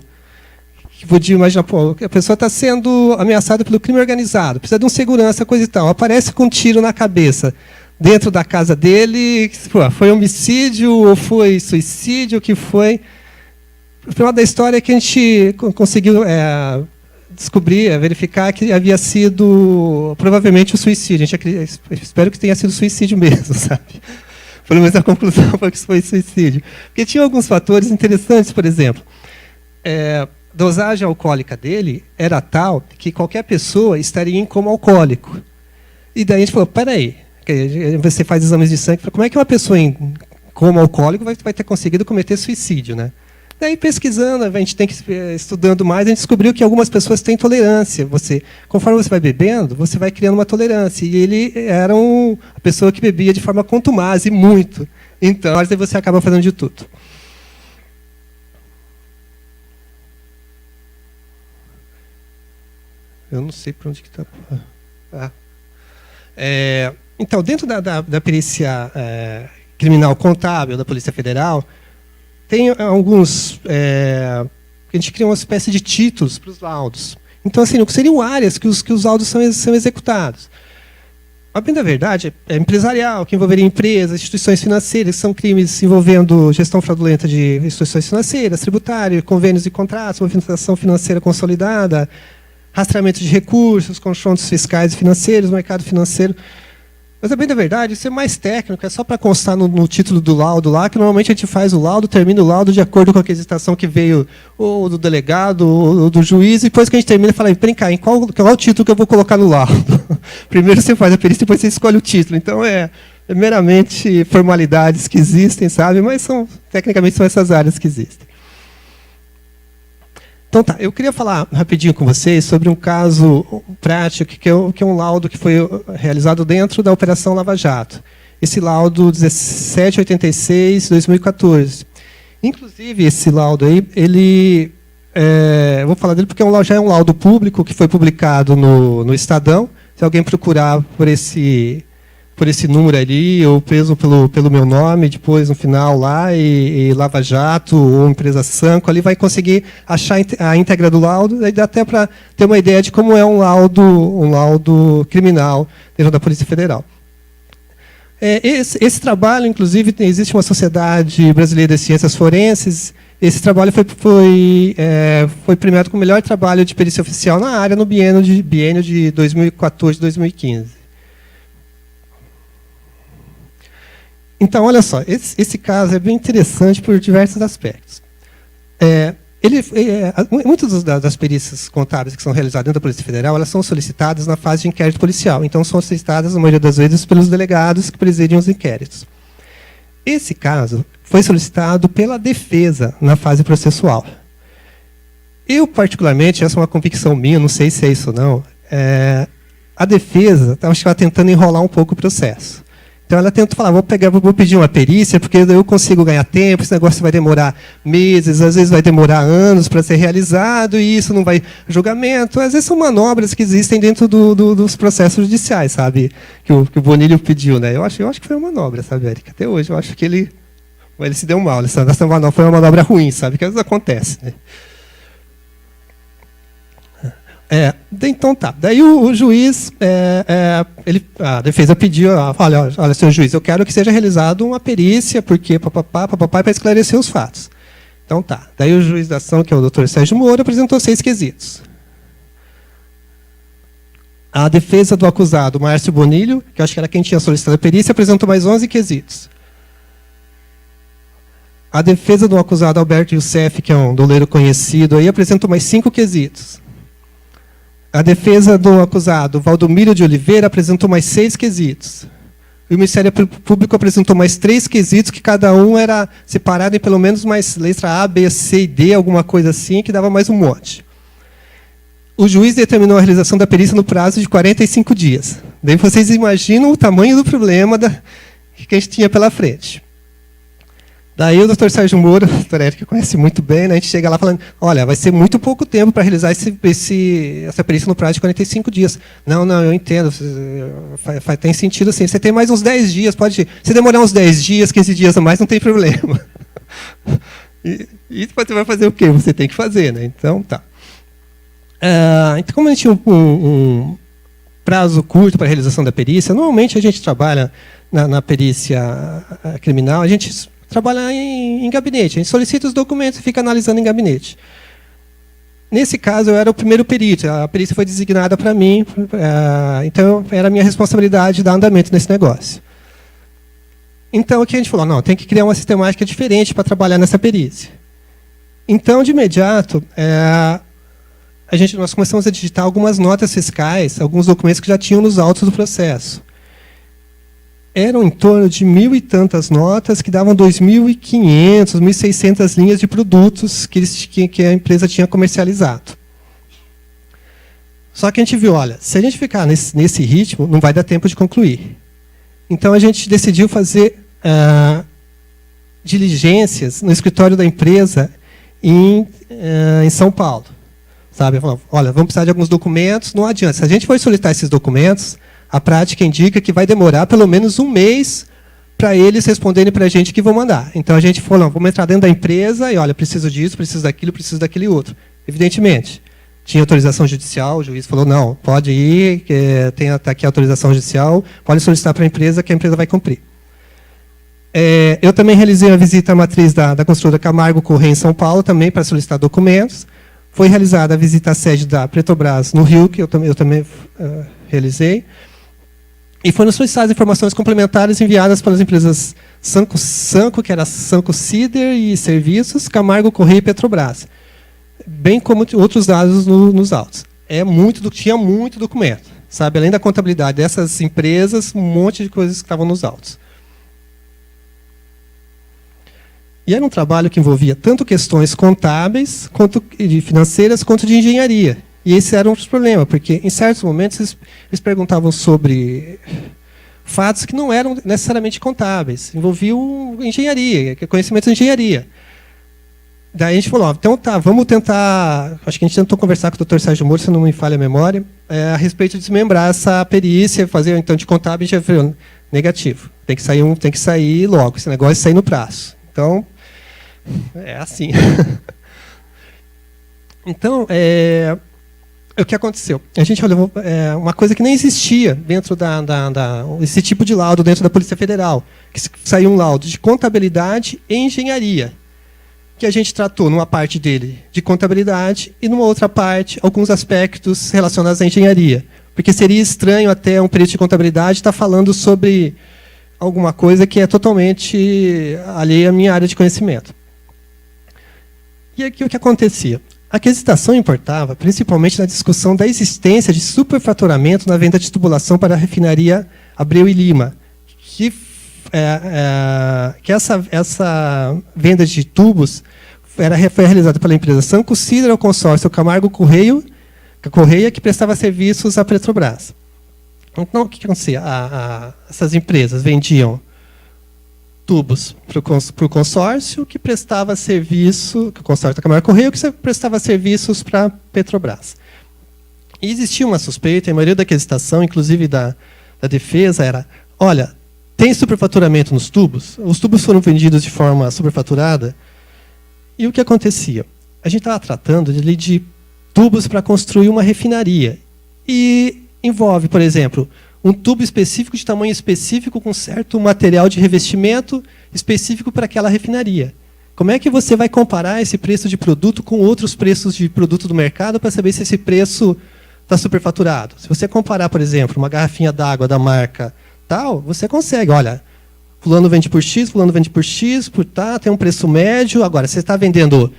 que podia imaginar, pô, a pessoa está sendo ameaçada pelo crime organizado, precisa de um segurança, coisa e tal, aparece com um tiro na cabeça dentro da casa dele, pô, foi homicídio ou foi suicídio, o que foi? O final da história é que a gente conseguiu descobrir, verificar que havia sido provavelmente o suicídio. Espero que tenha sido suicídio mesmo, sabe? Pelo menos a conclusão foi que foi suicídio. Porque tinha alguns fatores interessantes, por exemplo, a dosagem alcoólica dele era tal que qualquer pessoa estaria em coma alcoólico. E daí a gente falou, peraí, você faz exames de sangue, como é que uma pessoa em coma alcoólico vai ter conseguido cometer suicídio, né? Daí, pesquisando, a gente tem que estudando mais, a gente descobriu que algumas pessoas têm tolerância. Conforme você vai bebendo, você vai criando uma tolerância. E ele era a pessoa que bebia de forma contumaz e muito. Então, aí você acaba fazendo de tudo. Eu não sei para onde que está. Então, dentro da perícia criminal contábil da Polícia Federal, tem alguns... a gente cria uma espécie de títulos para os laudos. Então, assim, seriam áreas que os laudos são executados. A bem da verdade é empresarial, que envolveria empresas, instituições financeiras, que são crimes envolvendo gestão fraudulenta de instituições financeiras, tributário, convênios e contratos, movimentação financeira consolidada, rastreamento de recursos, confrontos fiscais e financeiros, mercado financeiro. Mas, a bem da verdade, isso é mais técnico, é só para constar no título do laudo lá, que normalmente a gente faz o laudo, termina o laudo de acordo com a aquisitação que veio ou do delegado ou do juiz, e depois que a gente termina, fala, vem cá, qual é o título que eu vou colocar no laudo? Primeiro você faz a perícia, depois você escolhe o título. Então, é meramente formalidades que existem, sabe? Mas, tecnicamente, são essas áreas que existem. Então, tá, eu queria falar rapidinho com vocês sobre um caso prático, que é um laudo que foi realizado dentro da Operação Lava Jato. Esse laudo 1786-2014. Inclusive, esse laudo aí, eu vou falar dele porque já é um laudo público que foi publicado no Estadão. Se alguém procurar por esse número ali, ou preso pelo meu nome, depois no final lá, e Lava Jato, ou Empresa Sanco, ali vai conseguir achar a íntegra do laudo, aí dá até para ter uma ideia de como é um laudo criminal dentro da Polícia Federal. Esse trabalho, inclusive, existe uma Sociedade Brasileira de Ciências Forenses. Esse trabalho foi premiado com o melhor trabalho de perícia oficial na área no biênio de 2014-2015. Então, olha só, esse caso é bem interessante por diversos aspectos. Muitas das perícias contábeis que são realizadas dentro da Polícia Federal, elas são solicitadas na fase de inquérito policial. Então, são solicitadas, na maioria das vezes, pelos delegados que presidem os inquéritos. Esse caso foi solicitado pela defesa na fase processual. Eu, particularmente, essa é uma convicção minha, não sei se é isso ou não, a defesa estava tentando enrolar um pouco o processo. Então, ela tenta falar, vou pedir uma perícia, porque eu consigo ganhar tempo, esse negócio vai demorar meses, às vezes vai demorar anos para ser realizado, e isso não vai julgamento. Às vezes são manobras que existem dentro dos processos judiciais, sabe? Que o Bonilho pediu, né? Eu acho que foi uma manobra, sabe, Érica? Até hoje, eu acho que ele se deu mal. Essa manobra foi uma manobra ruim, sabe? Que às vezes acontece, né? Então tá. Daí o juiz, a defesa pediu, olha, senhor juiz, eu quero que seja realizada uma perícia, porque papapá, para esclarecer os fatos. Então tá. Daí o juiz da ação, que é o doutor Sérgio Moro, apresentou 6 quesitos. A defesa do acusado, Márcio Bonilho, que eu acho que era quem tinha solicitado a perícia, apresentou mais 11 quesitos. A defesa do acusado Alberto Youssef, que é um doleiro conhecido, aí apresentou mais 5 quesitos. A defesa do acusado, Valdomiro de Oliveira, apresentou mais 6 quesitos. E o Ministério Público apresentou mais 3 quesitos, que cada um era separado em pelo menos mais letra A, B, C e D, alguma coisa assim, que dava mais um monte. O juiz determinou a realização da perícia no prazo de 45 dias. Daí vocês imaginam o tamanho do problema que a gente tinha pela frente. Daí o doutor Sérgio Moura, o doutor Érico conhece muito bem, né? A gente chega lá falando, olha, vai ser muito pouco tempo para realizar essa perícia no prazo de 45 dias. Não, eu entendo, tem sentido assim, você tem mais uns 10 dias, se demorar uns 10 dias, 15 dias a mais, não tem problema. E você vai fazer o quê? Você tem que fazer, né? Então, tá. Então, como a gente tinha um prazo curto para a realização da perícia, normalmente a gente trabalha na perícia criminal, a gente trabalha em gabinete, a gente solicita os documentos e fica analisando em gabinete. Nesse caso, eu era o primeiro perito, a perícia foi designada para mim, então era a minha responsabilidade dar andamento nesse negócio. Então, o que a gente falou? Não, tem que criar uma sistemática diferente para trabalhar nessa perícia. Então, de imediato, nós começamos a digitar algumas notas fiscais, alguns documentos que já tinham nos autos do processo. Eram em torno de 1.000 e tantas notas, que davam 2.500, 1.600 linhas de produtos que a empresa tinha comercializado. Só que a gente viu, olha, se a gente ficar nesse ritmo, não vai dar tempo de concluir. Então, a gente decidiu fazer diligências no escritório da empresa em São Paulo. Sabe? Olha, vamos precisar de alguns documentos, não adianta. Se a gente for solicitar esses documentos, a prática indica que vai demorar pelo menos um mês para eles responderem para a gente que vão mandar. Então, a gente falou, vamos entrar dentro da empresa e, olha, preciso disso, preciso daquele outro. Evidentemente, tinha autorização judicial, o juiz falou, não, pode ir, está aqui a autorização judicial, pode solicitar para a empresa que a empresa vai cumprir. Eu também realizei a visita à matriz da construtora Camargo Corrêa em São Paulo, também para solicitar documentos. Foi realizada a visita à sede da Petrobras no Rio, que eu também realizei. E foram solicitadas informações complementares enviadas pelas empresas Sanco, que era Sanco Cider e Serviços, Camargo Corrêa e Petrobras. Bem como outros dados nos autos. Tinha muito documento. Sabe? Além da contabilidade dessas empresas, um monte de coisas que estavam nos autos. E era um trabalho que envolvia tanto questões contábeis, quanto de financeiras, quanto de engenharia. E esse era um dos problemas, porque em certos momentos eles perguntavam sobre fatos que não eram necessariamente contábeis, envolviam engenharia, conhecimento de engenharia. Daí a gente falou, então tá, vamos tentar, acho que a gente tentou conversar com o doutor Sérgio Moura, se não me falha a memória, a respeito de desmembrar essa perícia, fazer então de contábil, a gente falou, negativo, tem que sair logo, esse negócio é sair no prazo. Então, é assim. Então, o que aconteceu? A gente olhou uma coisa que nem existia dentro esse tipo de laudo dentro da Polícia Federal, que saiu um laudo de contabilidade e engenharia, que a gente tratou numa parte dele de contabilidade e numa outra parte alguns aspectos relacionados à engenharia. Porque seria estranho até um perito de contabilidade estar falando sobre alguma coisa que é totalmente alheia à minha área de conhecimento. E aqui o que acontecia? A quesitação importava principalmente na discussão da existência de superfaturamento na venda de tubulação para a refinaria Abreu e Lima, que essa venda de tubos foi realizada pela empresa Sanco Cider ao consórcio Camargo Correia, que prestava serviços à Petrobras. Então, o que acontecia? Essas empresas vendiam tubos para o consórcio, que prestava serviço, o consórcio da Camargo Correia, que prestava serviços para a Petrobras. E existia uma suspeita, a maioria da quesitação, inclusive da defesa, era, olha, tem superfaturamento nos tubos? Os tubos foram vendidos de forma superfaturada? E o que acontecia? A gente estava tratando de tubos para construir uma refinaria. E envolve, por exemplo, um tubo específico de tamanho específico com certo material de revestimento específico para aquela refinaria. Como é que você vai comparar esse preço de produto com outros preços de produto do mercado para saber se esse preço está superfaturado? Se você comparar, por exemplo, uma garrafinha d'água da marca tal, você consegue, olha, fulano vende por X, fulano vende por X, tem um preço médio. Agora, se você está vendendo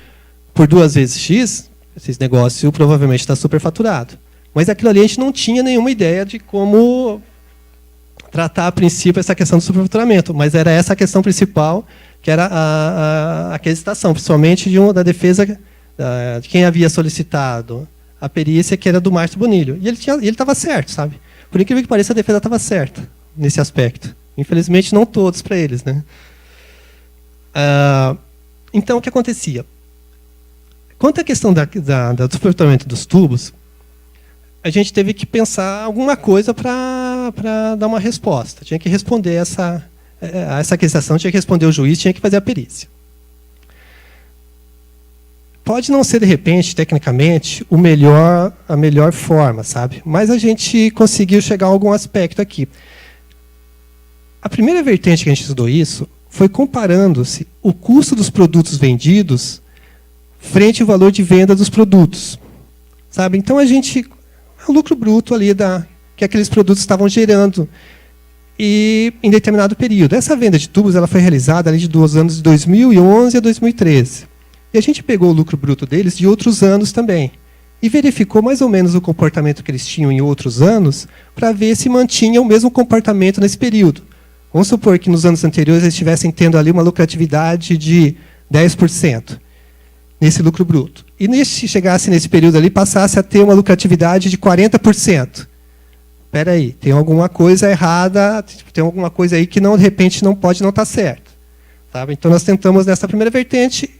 por 2 vezes X, esse negócio provavelmente está superfaturado. Mas aquilo ali a gente não tinha nenhuma ideia de como tratar a princípio essa questão do superfaturamento, mas era essa a questão principal, que era a quesitação, principalmente da defesa de quem havia solicitado a perícia, que era do Márcio Bonilho. E ele estava certo, sabe? Por incrível que pareça, a defesa estava certa nesse aspecto. Infelizmente, não todos para eles, né? Então, o que acontecia? Quanto à questão do superfaturamento dos tubos, a gente teve que pensar alguma coisa para dar uma resposta. Tinha que responder essa acusação, tinha que responder o juiz, tinha que fazer a perícia. Pode não ser, de repente, tecnicamente, a melhor forma, sabe? Mas a gente conseguiu chegar a algum aspecto aqui. A primeira vertente que a gente estudou isso foi comparando-se o custo dos produtos vendidos frente ao valor de venda dos produtos. Sabe? Então, o lucro bruto ali que aqueles produtos estavam gerando em determinado período. Essa venda de tubos ela foi realizada ali dos anos de 2011 a 2013. E a gente pegou o lucro bruto deles de outros anos também. E verificou mais ou menos o comportamento que eles tinham em outros anos para ver se mantinha o mesmo comportamento nesse período. Vamos supor que nos anos anteriores eles estivessem tendo ali uma lucratividade de 10% nesse lucro bruto. E chegasse nesse período ali, passasse a ter uma lucratividade de 40%. Espera aí, tem alguma coisa errada, tem alguma coisa aí que de repente não pode não estar certo. Sabe? Então nós tentamos nessa primeira vertente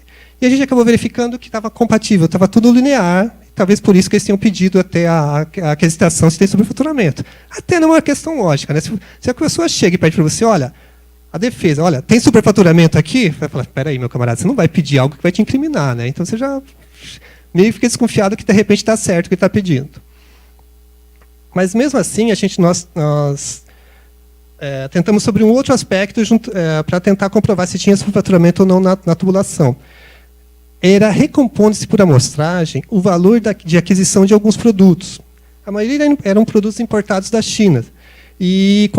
e a gente acabou verificando que estava compatível, estava tudo linear, talvez por isso que eles tenham pedido até a aquisição se tem superfaturamento. Até não é uma questão lógica. Né? Se a pessoa chega e pede para você, olha, a defesa, olha, tem superfaturamento aqui? Vai falar, espera aí, meu camarada, você não vai pedir algo que vai te incriminar, né? Então você já meio fica desconfiado que de repente está certo o que ele está pedindo. Mas mesmo assim, nós tentamos sobre um outro aspecto para tentar comprovar se tinha superfaturamento ou não na tubulação. Era recompondo-se por amostragem o valor de aquisição de alguns produtos. A maioria eram produtos importados da China. E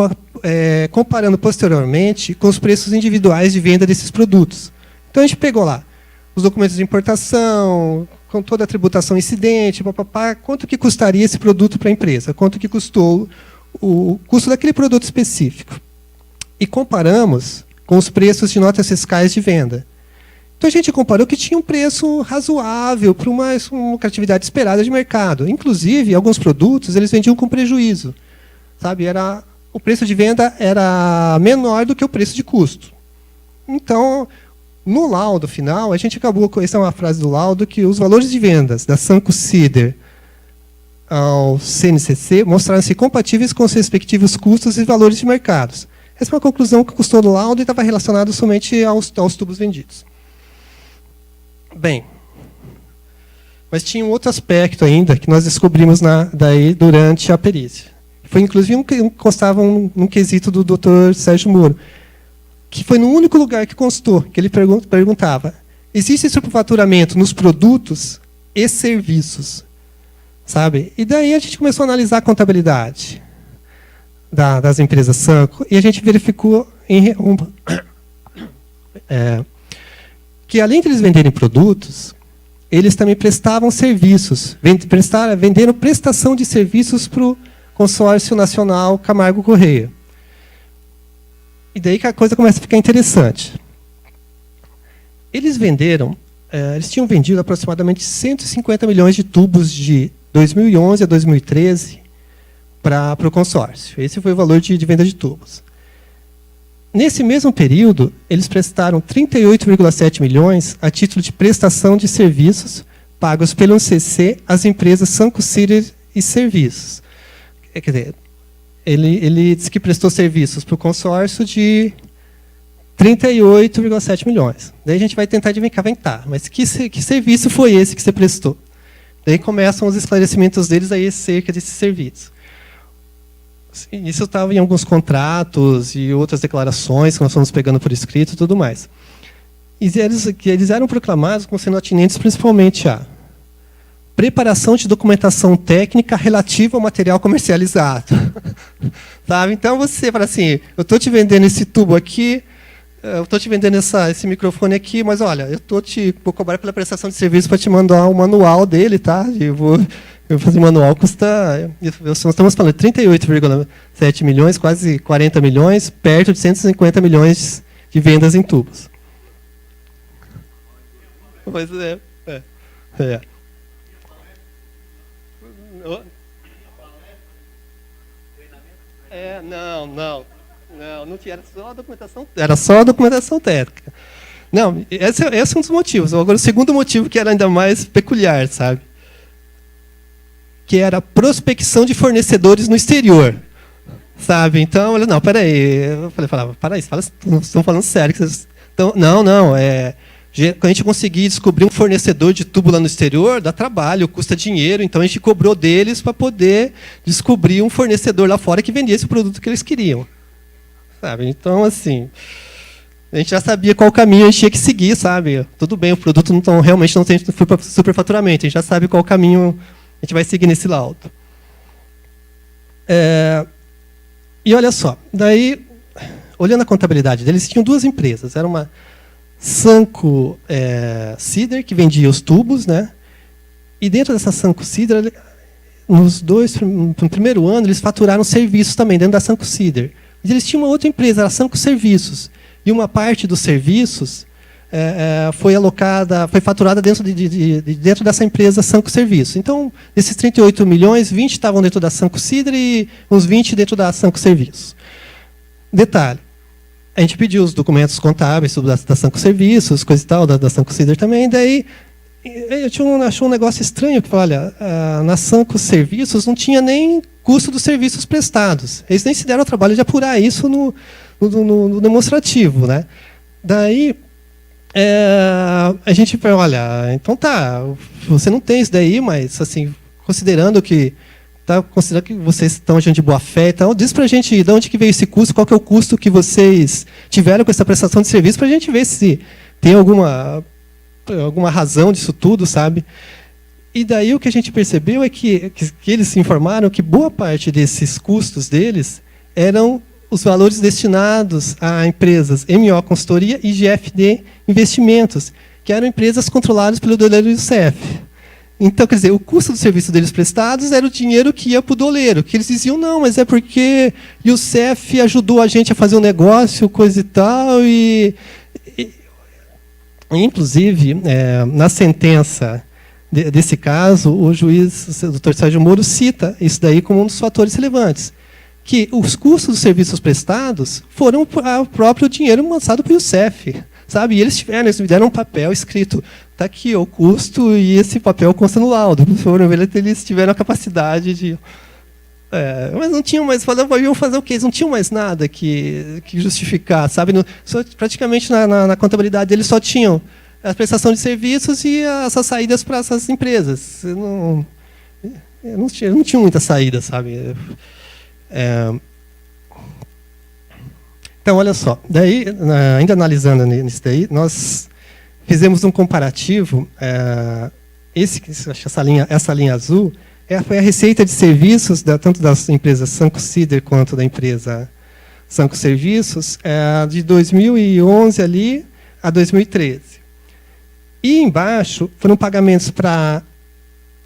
comparando posteriormente com os preços individuais de venda desses produtos. Então a gente pegou lá os documentos de importação, com toda a tributação incidente, quanto que custaria esse produto para a empresa, quanto que custou o custo daquele produto específico. E comparamos com os preços de notas fiscais de venda. Então a gente comparou que tinha um preço razoável para uma lucratividade esperada de mercado. Inclusive, alguns produtos eles vendiam com prejuízo. Sabe, o preço de venda era menor do que o preço de custo. Então, no laudo final, a gente acabou com essa é uma frase do laudo que os valores de vendas da Sanco Cider ao CNCC mostraram-se compatíveis com os respectivos custos e valores de mercados. Essa é uma conclusão que custou do laudo e estava relacionada somente aos tubos vendidos. Bem, mas tinha um outro aspecto ainda que nós descobrimos daí durante a perícia. Foi, inclusive, constava num quesito do Dr. Sérgio Moro, que foi no único lugar que constou, que ele perguntava, existe superfaturamento nos produtos e serviços? Sabe? E daí a gente começou a analisar a contabilidade das empresas Sanco, e a gente verificou que, além de eles venderem produtos, eles também prestavam serviços, venderam prestação de serviços para o Consórcio Nacional Camargo Correia. E daí que a coisa começa a ficar interessante. Eles tinham vendido aproximadamente 150 milhões de tubos de 2011 a 2013 para o consórcio. Esse foi o valor de venda de tubos. Nesse mesmo período, eles prestaram 38,7 milhões a título de prestação de serviços pagos pelo CC às empresas Sanco Cider e Serviços. Quer dizer, ele disse que prestou serviços para o consórcio de 38,7 milhões. Daí a gente vai tentar adivinhar, mas que serviço foi esse que você prestou? Daí começam os esclarecimentos deles aí acerca desse serviço. Isso estava em alguns contratos e outras declarações que nós fomos pegando por escrito e tudo mais. E eles eram proclamados como sendo atinentes principalmente a preparação de documentação técnica relativa ao material comercializado. Sabe? Então você fala assim, eu estou te vendendo esse tubo aqui, eu estou te vendendo esse microfone aqui, mas olha, vou cobrar pela prestação de serviço para te mandar o manual dele, tá? Eu vou fazer o manual, custa, nós estamos falando 38,7 milhões, quase 40 milhões, perto de 150 milhões de vendas em tubos. Pois é. Não tinha, era só a documentação técnica. Não, esse é um dos motivos. Agora, o segundo motivo, que era ainda mais peculiar, sabe? Que era a prospecção de fornecedores no exterior. Sabe? Então, não, peraí. Eu falava, para aí, estão falando sério. Então, não. Quando a gente conseguir descobrir um fornecedor de tubo lá no exterior, dá trabalho, custa dinheiro. Então, a gente cobrou deles para poder descobrir um fornecedor lá fora que vendesse o produto que eles queriam. Sabe? Então, assim, a gente já sabia qual caminho a gente tinha que seguir, sabe? Tudo bem, o produto realmente não tem superfaturamento. A gente já sabe qual caminho a gente vai seguir nesse laudo. E olha só, daí, olhando a contabilidade deles, tinham duas empresas. Era uma Sanco Cider, que vendia os tubos, né? E dentro dessa Sanco Cider, no primeiro ano, eles faturaram serviços também, dentro da Sanco Cider. E eles tinham uma outra empresa, era a Sanco Serviços. E uma parte dos serviços foi faturada dentro dessa empresa Sanco Serviços. Então, desses 38 milhões, 20 estavam dentro da Sanco Cider e uns 20 dentro da Sanco Serviços. Detalhe, a gente pediu os documentos contábeis da Sanco Serviços, coisa e tal, da Sanco Cider também, daí eu achei um negócio estranho, que olha, na Sanco Serviços não tinha nem custo dos serviços prestados. Eles nem se deram o trabalho de apurar isso no demonstrativo, né? Daí, a gente falou, olha, então tá, você não tem isso daí, mas assim, considerando que vocês estão agindo de boa fé, então diz para a gente de onde que veio esse custo, qual que é o custo que vocês tiveram com essa prestação de serviço, para a gente ver se tem alguma razão disso tudo, sabe? E daí o que a gente percebeu é que eles se informaram que boa parte desses custos deles eram os valores destinados a empresas MO Consultoria e GFD Investimentos, que eram empresas controladas pelo doleiro Youssef. Então, quer dizer, o custo do serviço deles prestados era o dinheiro que ia para o doleiro, que eles diziam, não, mas é porque Youssef ajudou a gente a fazer um negócio, coisa e tal, inclusive, na sentença desse caso, o juiz, o Dr. Sérgio Moro, cita isso daí como um dos fatores relevantes, que os custos dos serviços prestados foram o próprio dinheiro lançado pelo Youssef, sabe? E eles me deram um papel escrito, está aqui o custo, e esse papel consta no laudo. Eles tiveram a capacidade de... mas não tinham mais, iam fazer o quê? Eles não tinham mais nada que justificar, sabe? Praticamente na contabilidade eles só tinham a prestação de serviços e essas saídas para essas empresas. Não tinham muita saída, sabe? Então, olha só, daí, ainda analisando nisso daí, nós fizemos um comparativo, essa linha azul, foi a receita de serviços, tanto das empresas Sanco Cider quanto da empresa Sanco Serviços, de 2011 ali a 2013. E embaixo foram pagamentos para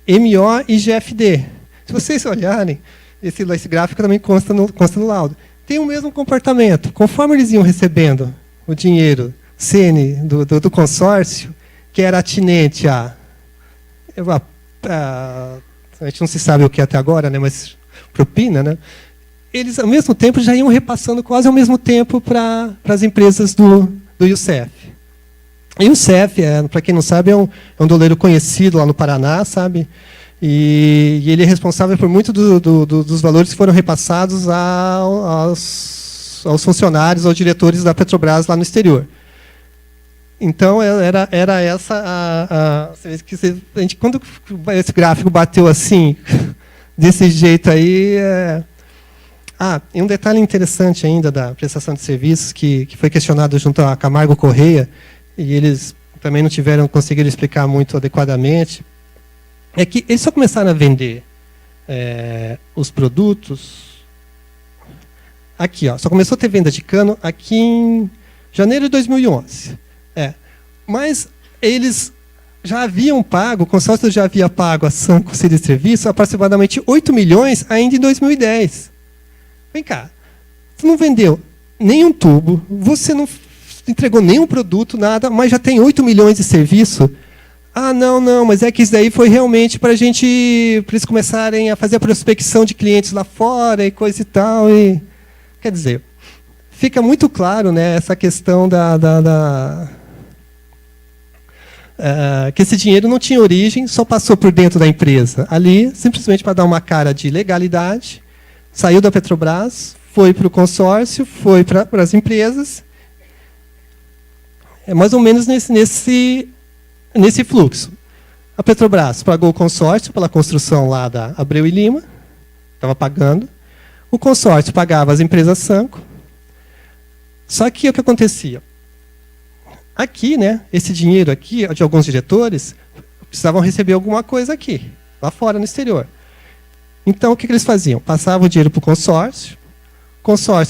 MO e GFD. Se vocês olharem, esse gráfico também consta no laudo. Tem o mesmo comportamento. Conforme eles iam recebendo o dinheiro CN do consórcio, que era atinente a gente não se sabe o que é até agora, né, mas propina, né, eles, ao mesmo tempo, já iam repassando quase ao mesmo tempo para as empresas do Youssef. E o Youssef, para quem não sabe, é um doleiro conhecido lá no Paraná, sabe? E ele é responsável por muito dos valores que foram repassados aos funcionários, aos diretores da Petrobras lá no exterior. Então, era essa quando esse gráfico bateu assim, desse jeito aí... e um detalhe interessante ainda da prestação de serviços, que foi questionado junto a Camargo Correia, e eles também não conseguiram explicar muito adequadamente, é que eles só começaram a vender os produtos... Aqui, ó, só começou a ter venda de cano aqui em janeiro de 2011. Mas eles já haviam pago, o consórcio já havia pago a Sanco Cider Serviço aproximadamente 8 milhões ainda em 2010. Vem cá, você não vendeu nenhum tubo, você não entregou nenhum produto, nada, mas já tem 8 milhões de serviço? Não, mas é que isso daí foi realmente para eles começarem a fazer a prospecção de clientes lá fora e coisa e tal. Quer dizer, fica muito claro, né, essa questão que esse dinheiro não tinha origem, só passou por dentro da empresa. Ali, simplesmente para dar uma cara de legalidade, saiu da Petrobras, foi para o consórcio, foi para as empresas. É mais ou menos nesse fluxo. A Petrobras pagou o consórcio pela construção lá da Abreu e Lima, estava pagando. O consórcio pagava as empresas Sanco. Só que o que acontecia? Aqui, né, esse dinheiro aqui, de alguns diretores, precisavam receber alguma coisa aqui, lá fora, no exterior. Então, o que eles faziam? Passavam o dinheiro para o consórcio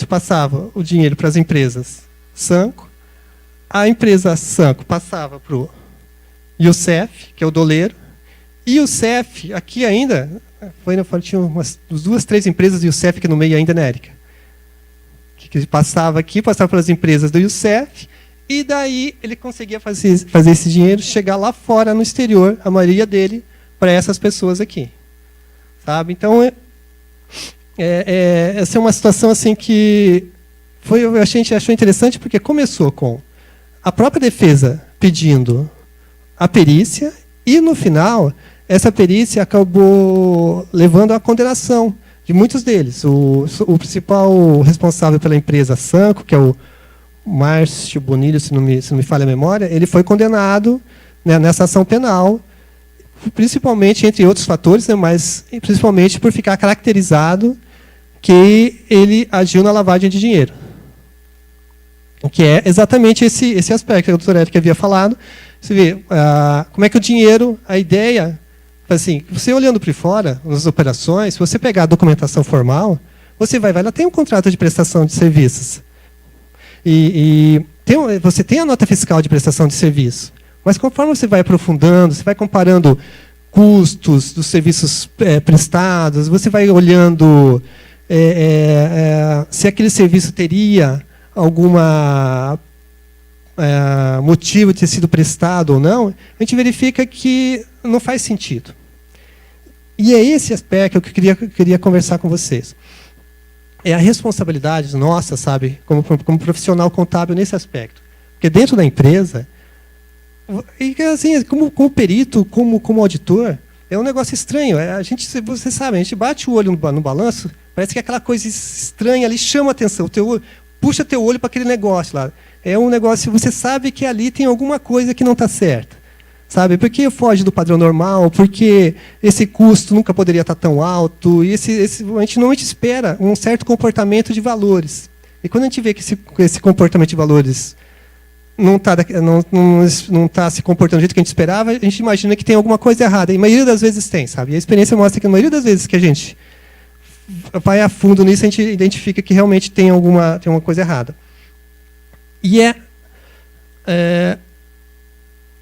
passava o dinheiro para as empresas Sanco, a empresa Sanco passava para o Youssef, que é o doleiro, e o Youssef, aqui ainda, tinha umas 2, 3 empresas do Youssef aqui no meio ainda, né, Érica? Que passava aqui, passava pelas empresas do Youssef, e daí ele conseguia fazer esse dinheiro chegar lá fora, no exterior, a maioria dele, para essas pessoas aqui. Sabe? Então, essa é uma situação assim que a gente achou interessante, porque começou com a própria defesa pedindo a perícia, e, no final, essa perícia acabou levando à condenação de muitos deles. O principal responsável pela empresa Sanco, que é o Márcio Bonilho, se não me falha a memória, ele foi condenado, né, nessa ação penal, principalmente, entre outros fatores, né, mas principalmente por ficar caracterizado que ele agiu na lavagem de dinheiro. Que é exatamente esse aspecto que a doutora Érica havia falado. Você vê como é que o dinheiro, a ideia, assim, você olhando para fora, nas operações, se você pegar a documentação formal, você vai lá, tem um contrato de prestação de serviços. Você tem a nota fiscal de prestação de serviço, mas conforme você vai aprofundando, você vai comparando custos dos serviços prestados, você vai olhando se aquele serviço teria alguma motivo de ter sido prestado ou não, a gente verifica que não faz sentido. E é esse aspecto que eu queria conversar com vocês. É a responsabilidade nossa, sabe, como profissional contábil nesse aspecto. Porque dentro da empresa, e assim, como perito, como auditor, é um negócio estranho. Você sabe, a gente bate o olho no balanço, parece que aquela coisa estranha ali chama a atenção, puxa teu olho para aquele negócio lá. É um negócio, você sabe que ali tem alguma coisa que não está certa. Sabe? Porque foge do padrão normal, porque esse custo nunca poderia estar tão alto, e a gente normalmente espera um certo comportamento de valores. E quando a gente vê que esse comportamento de valores não está se comportando do jeito que a gente esperava, a gente imagina que tem alguma coisa errada. E a maioria das vezes tem, sabe? E a experiência mostra que a maioria das vezes que a gente vai a fundo nisso, a gente identifica que realmente tem uma coisa errada. E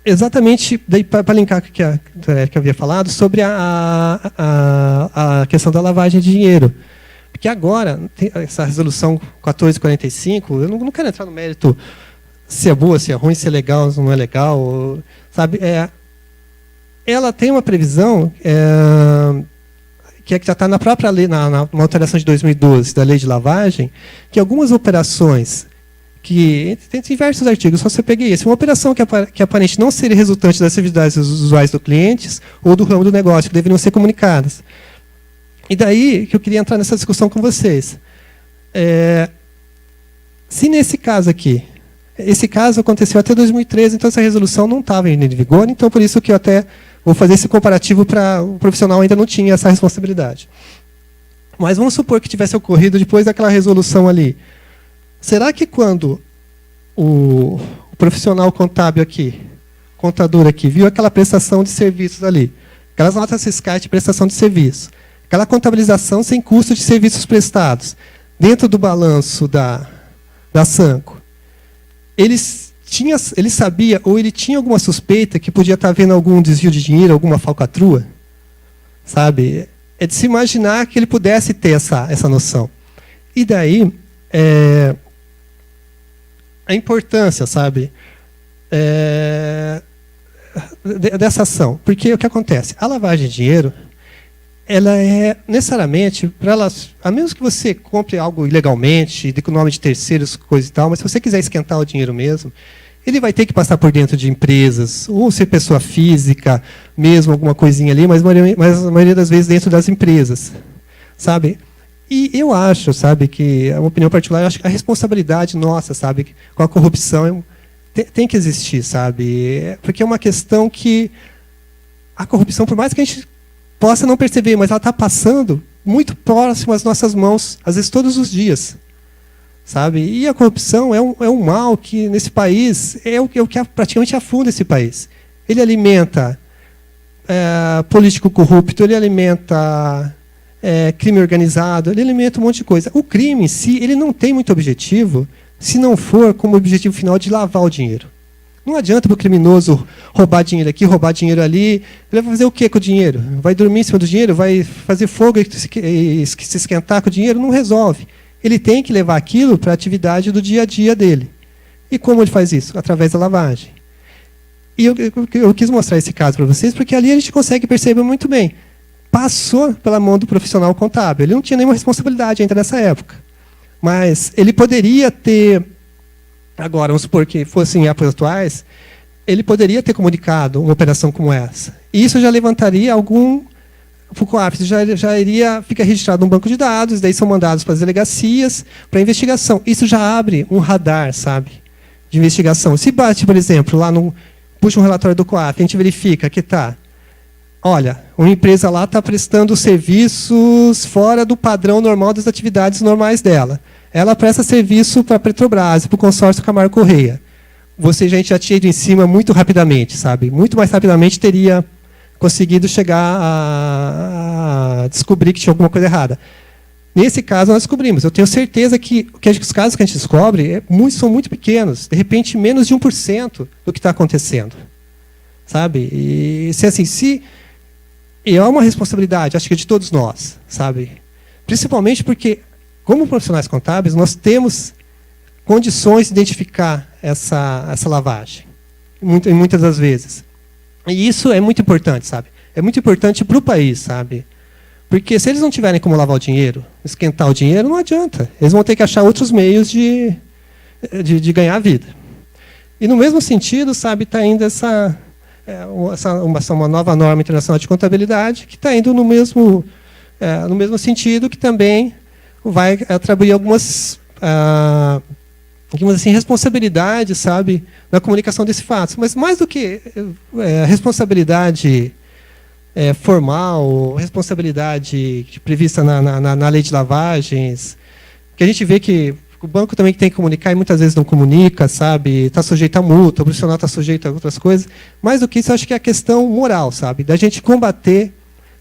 exatamente, para linkar com o que a Érica havia falado, sobre a questão da lavagem de dinheiro. Porque agora, tem essa resolução 1445, eu não quero entrar no mérito se é boa, se é ruim, se é legal, se não é legal. Sabe? Ela tem uma previsão que já está na própria lei, na alteração de 2012 da lei de lavagem, que algumas operações que tem diversos artigos, só você peguei esse. Uma operação que aparente não seria resultante das atividades usuais do cliente ou do ramo do negócio, que deveriam ser comunicadas. E daí que eu queria entrar nessa discussão com vocês. Se nesse caso aqui, esse caso aconteceu até 2013, então essa resolução não estava em vigor, então por isso que eu até vou fazer esse comparativo para o profissional ainda não tinha essa responsabilidade. Mas vamos supor que tivesse ocorrido depois daquela resolução ali. Será que quando o profissional contábil aqui, contador aqui, viu aquela prestação de serviços ali, aquelas notas fiscais de prestação de serviço, aquela contabilização sem custo de serviços prestados, dentro do balanço da Sanco, ele sabia ou ele tinha alguma suspeita que podia estar havendo algum desvio de dinheiro, alguma falcatrua? Sabe? É de se imaginar que ele pudesse ter essa noção. E daí, a importância, sabe, dessa ação. Porque o que acontece? A lavagem de dinheiro, ela é necessariamente, a menos que você compre algo ilegalmente, com o nome de terceiros, coisa e tal, mas se você quiser esquentar o dinheiro mesmo, ele vai ter que passar por dentro de empresas, ou ser pessoa física, mesmo alguma coisinha ali, mas a maioria das vezes dentro das empresas, sabe? E eu acho, sabe, que é uma opinião particular, eu acho que a responsabilidade nossa, sabe, com a corrupção tem que existir, sabe? Porque é uma questão que a corrupção, por mais que a gente possa não perceber, mas ela está passando muito próximo às nossas mãos, às vezes todos os dias. Sabe? E a corrupção é um mal que, nesse país, é o que praticamente afunda esse país. Ele alimenta político corrupto, ele alimenta crime organizado, ele alimenta um monte de coisa. O crime em si, ele não tem muito objetivo, se não for como objetivo final de lavar o dinheiro. Não adianta para o criminoso roubar dinheiro aqui, roubar dinheiro ali. Ele vai fazer o quê com o dinheiro? Vai dormir em cima do dinheiro? Vai fazer fogo e se esquentar com o dinheiro? Não resolve. Ele tem que levar aquilo para a atividade do dia a dia dele. E como ele faz isso? Através da lavagem. E eu quis mostrar esse caso para vocês, porque ali a gente consegue perceber muito bem. Passou pela mão do profissional contábil. Ele não tinha nenhuma responsabilidade ainda nessa época. Mas ele poderia ter, agora, vamos supor que fossem em épocas atuais, ele poderia ter comunicado uma operação como essa. E isso já levantaria algum... O COAF já iria ficar registrado num banco de dados, daí são mandados para as delegacias, para investigação. Isso já abre um radar, sabe, de investigação. Se bate, por exemplo, lá puxa um relatório do COAF, a gente verifica que está, olha, uma empresa lá está prestando serviços fora do padrão normal das atividades normais dela. Ela presta serviço para a Petrobras, para o consórcio Camargo Correia. Você, gente, já tinha ido em cima muito rapidamente, sabe? Muito mais rapidamente teria conseguido chegar a descobrir que tinha alguma coisa errada. Nesse caso, nós descobrimos. Eu tenho certeza que os casos que a gente descobre são muito pequenos. De repente, menos de 1% do que está acontecendo. Sabe? E é uma responsabilidade, acho que de todos nós. Sabe? Principalmente porque, como profissionais contábeis, nós temos condições de identificar essa lavagem. Muitas das vezes. E isso é muito importante, sabe? É muito importante para o país, sabe? Porque se eles não tiverem como lavar o dinheiro, esquentar o dinheiro, não adianta. Eles vão ter que achar outros meios de ganhar a vida. E no mesmo sentido, sabe, está indo uma nova norma internacional de contabilidade que está indo no mesmo sentido, que também vai atribuir algumas responsabilidades, sabe, na comunicação desse fato. Mas mais do que responsabilidade formal, responsabilidade prevista na lei de lavagens, que a gente vê que o banco também tem que comunicar e muitas vezes não comunica, sabe, está sujeito a multa, o profissional está sujeito a outras coisas. Mais do que isso, eu acho que é a questão moral, sabe, da gente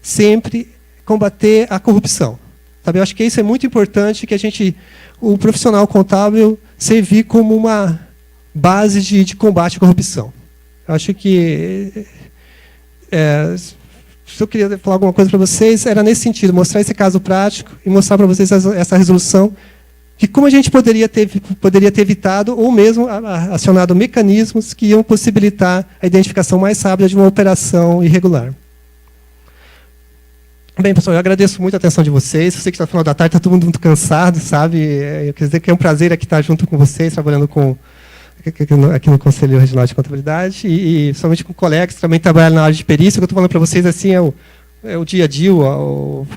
sempre combater a corrupção. Sabe, eu acho que isso é muito importante, que o profissional contábil servir como uma base de combate à corrupção. Eu acho que se eu queria falar alguma coisa para vocês, era nesse sentido, mostrar esse caso prático e mostrar para vocês essa resolução, que como a gente poderia ter evitado, ou mesmo acionado mecanismos que iam possibilitar a identificação mais rápida de uma operação irregular. Bem, pessoal, eu agradeço muito a atenção de vocês. Eu sei que no final da tarde está todo mundo muito cansado, sabe? Eu quero dizer que é um prazer aqui estar junto com vocês, trabalhando aqui no Conselho Regional de Contabilidade, e somente com colegas que também trabalham na área de perícia. O que eu estou falando para vocês assim, é o dia a dia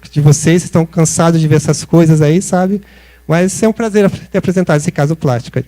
de vocês. Vocês estão cansados de ver essas coisas aí, sabe? Mas é um prazer ter apresentado esse caso plástico aí.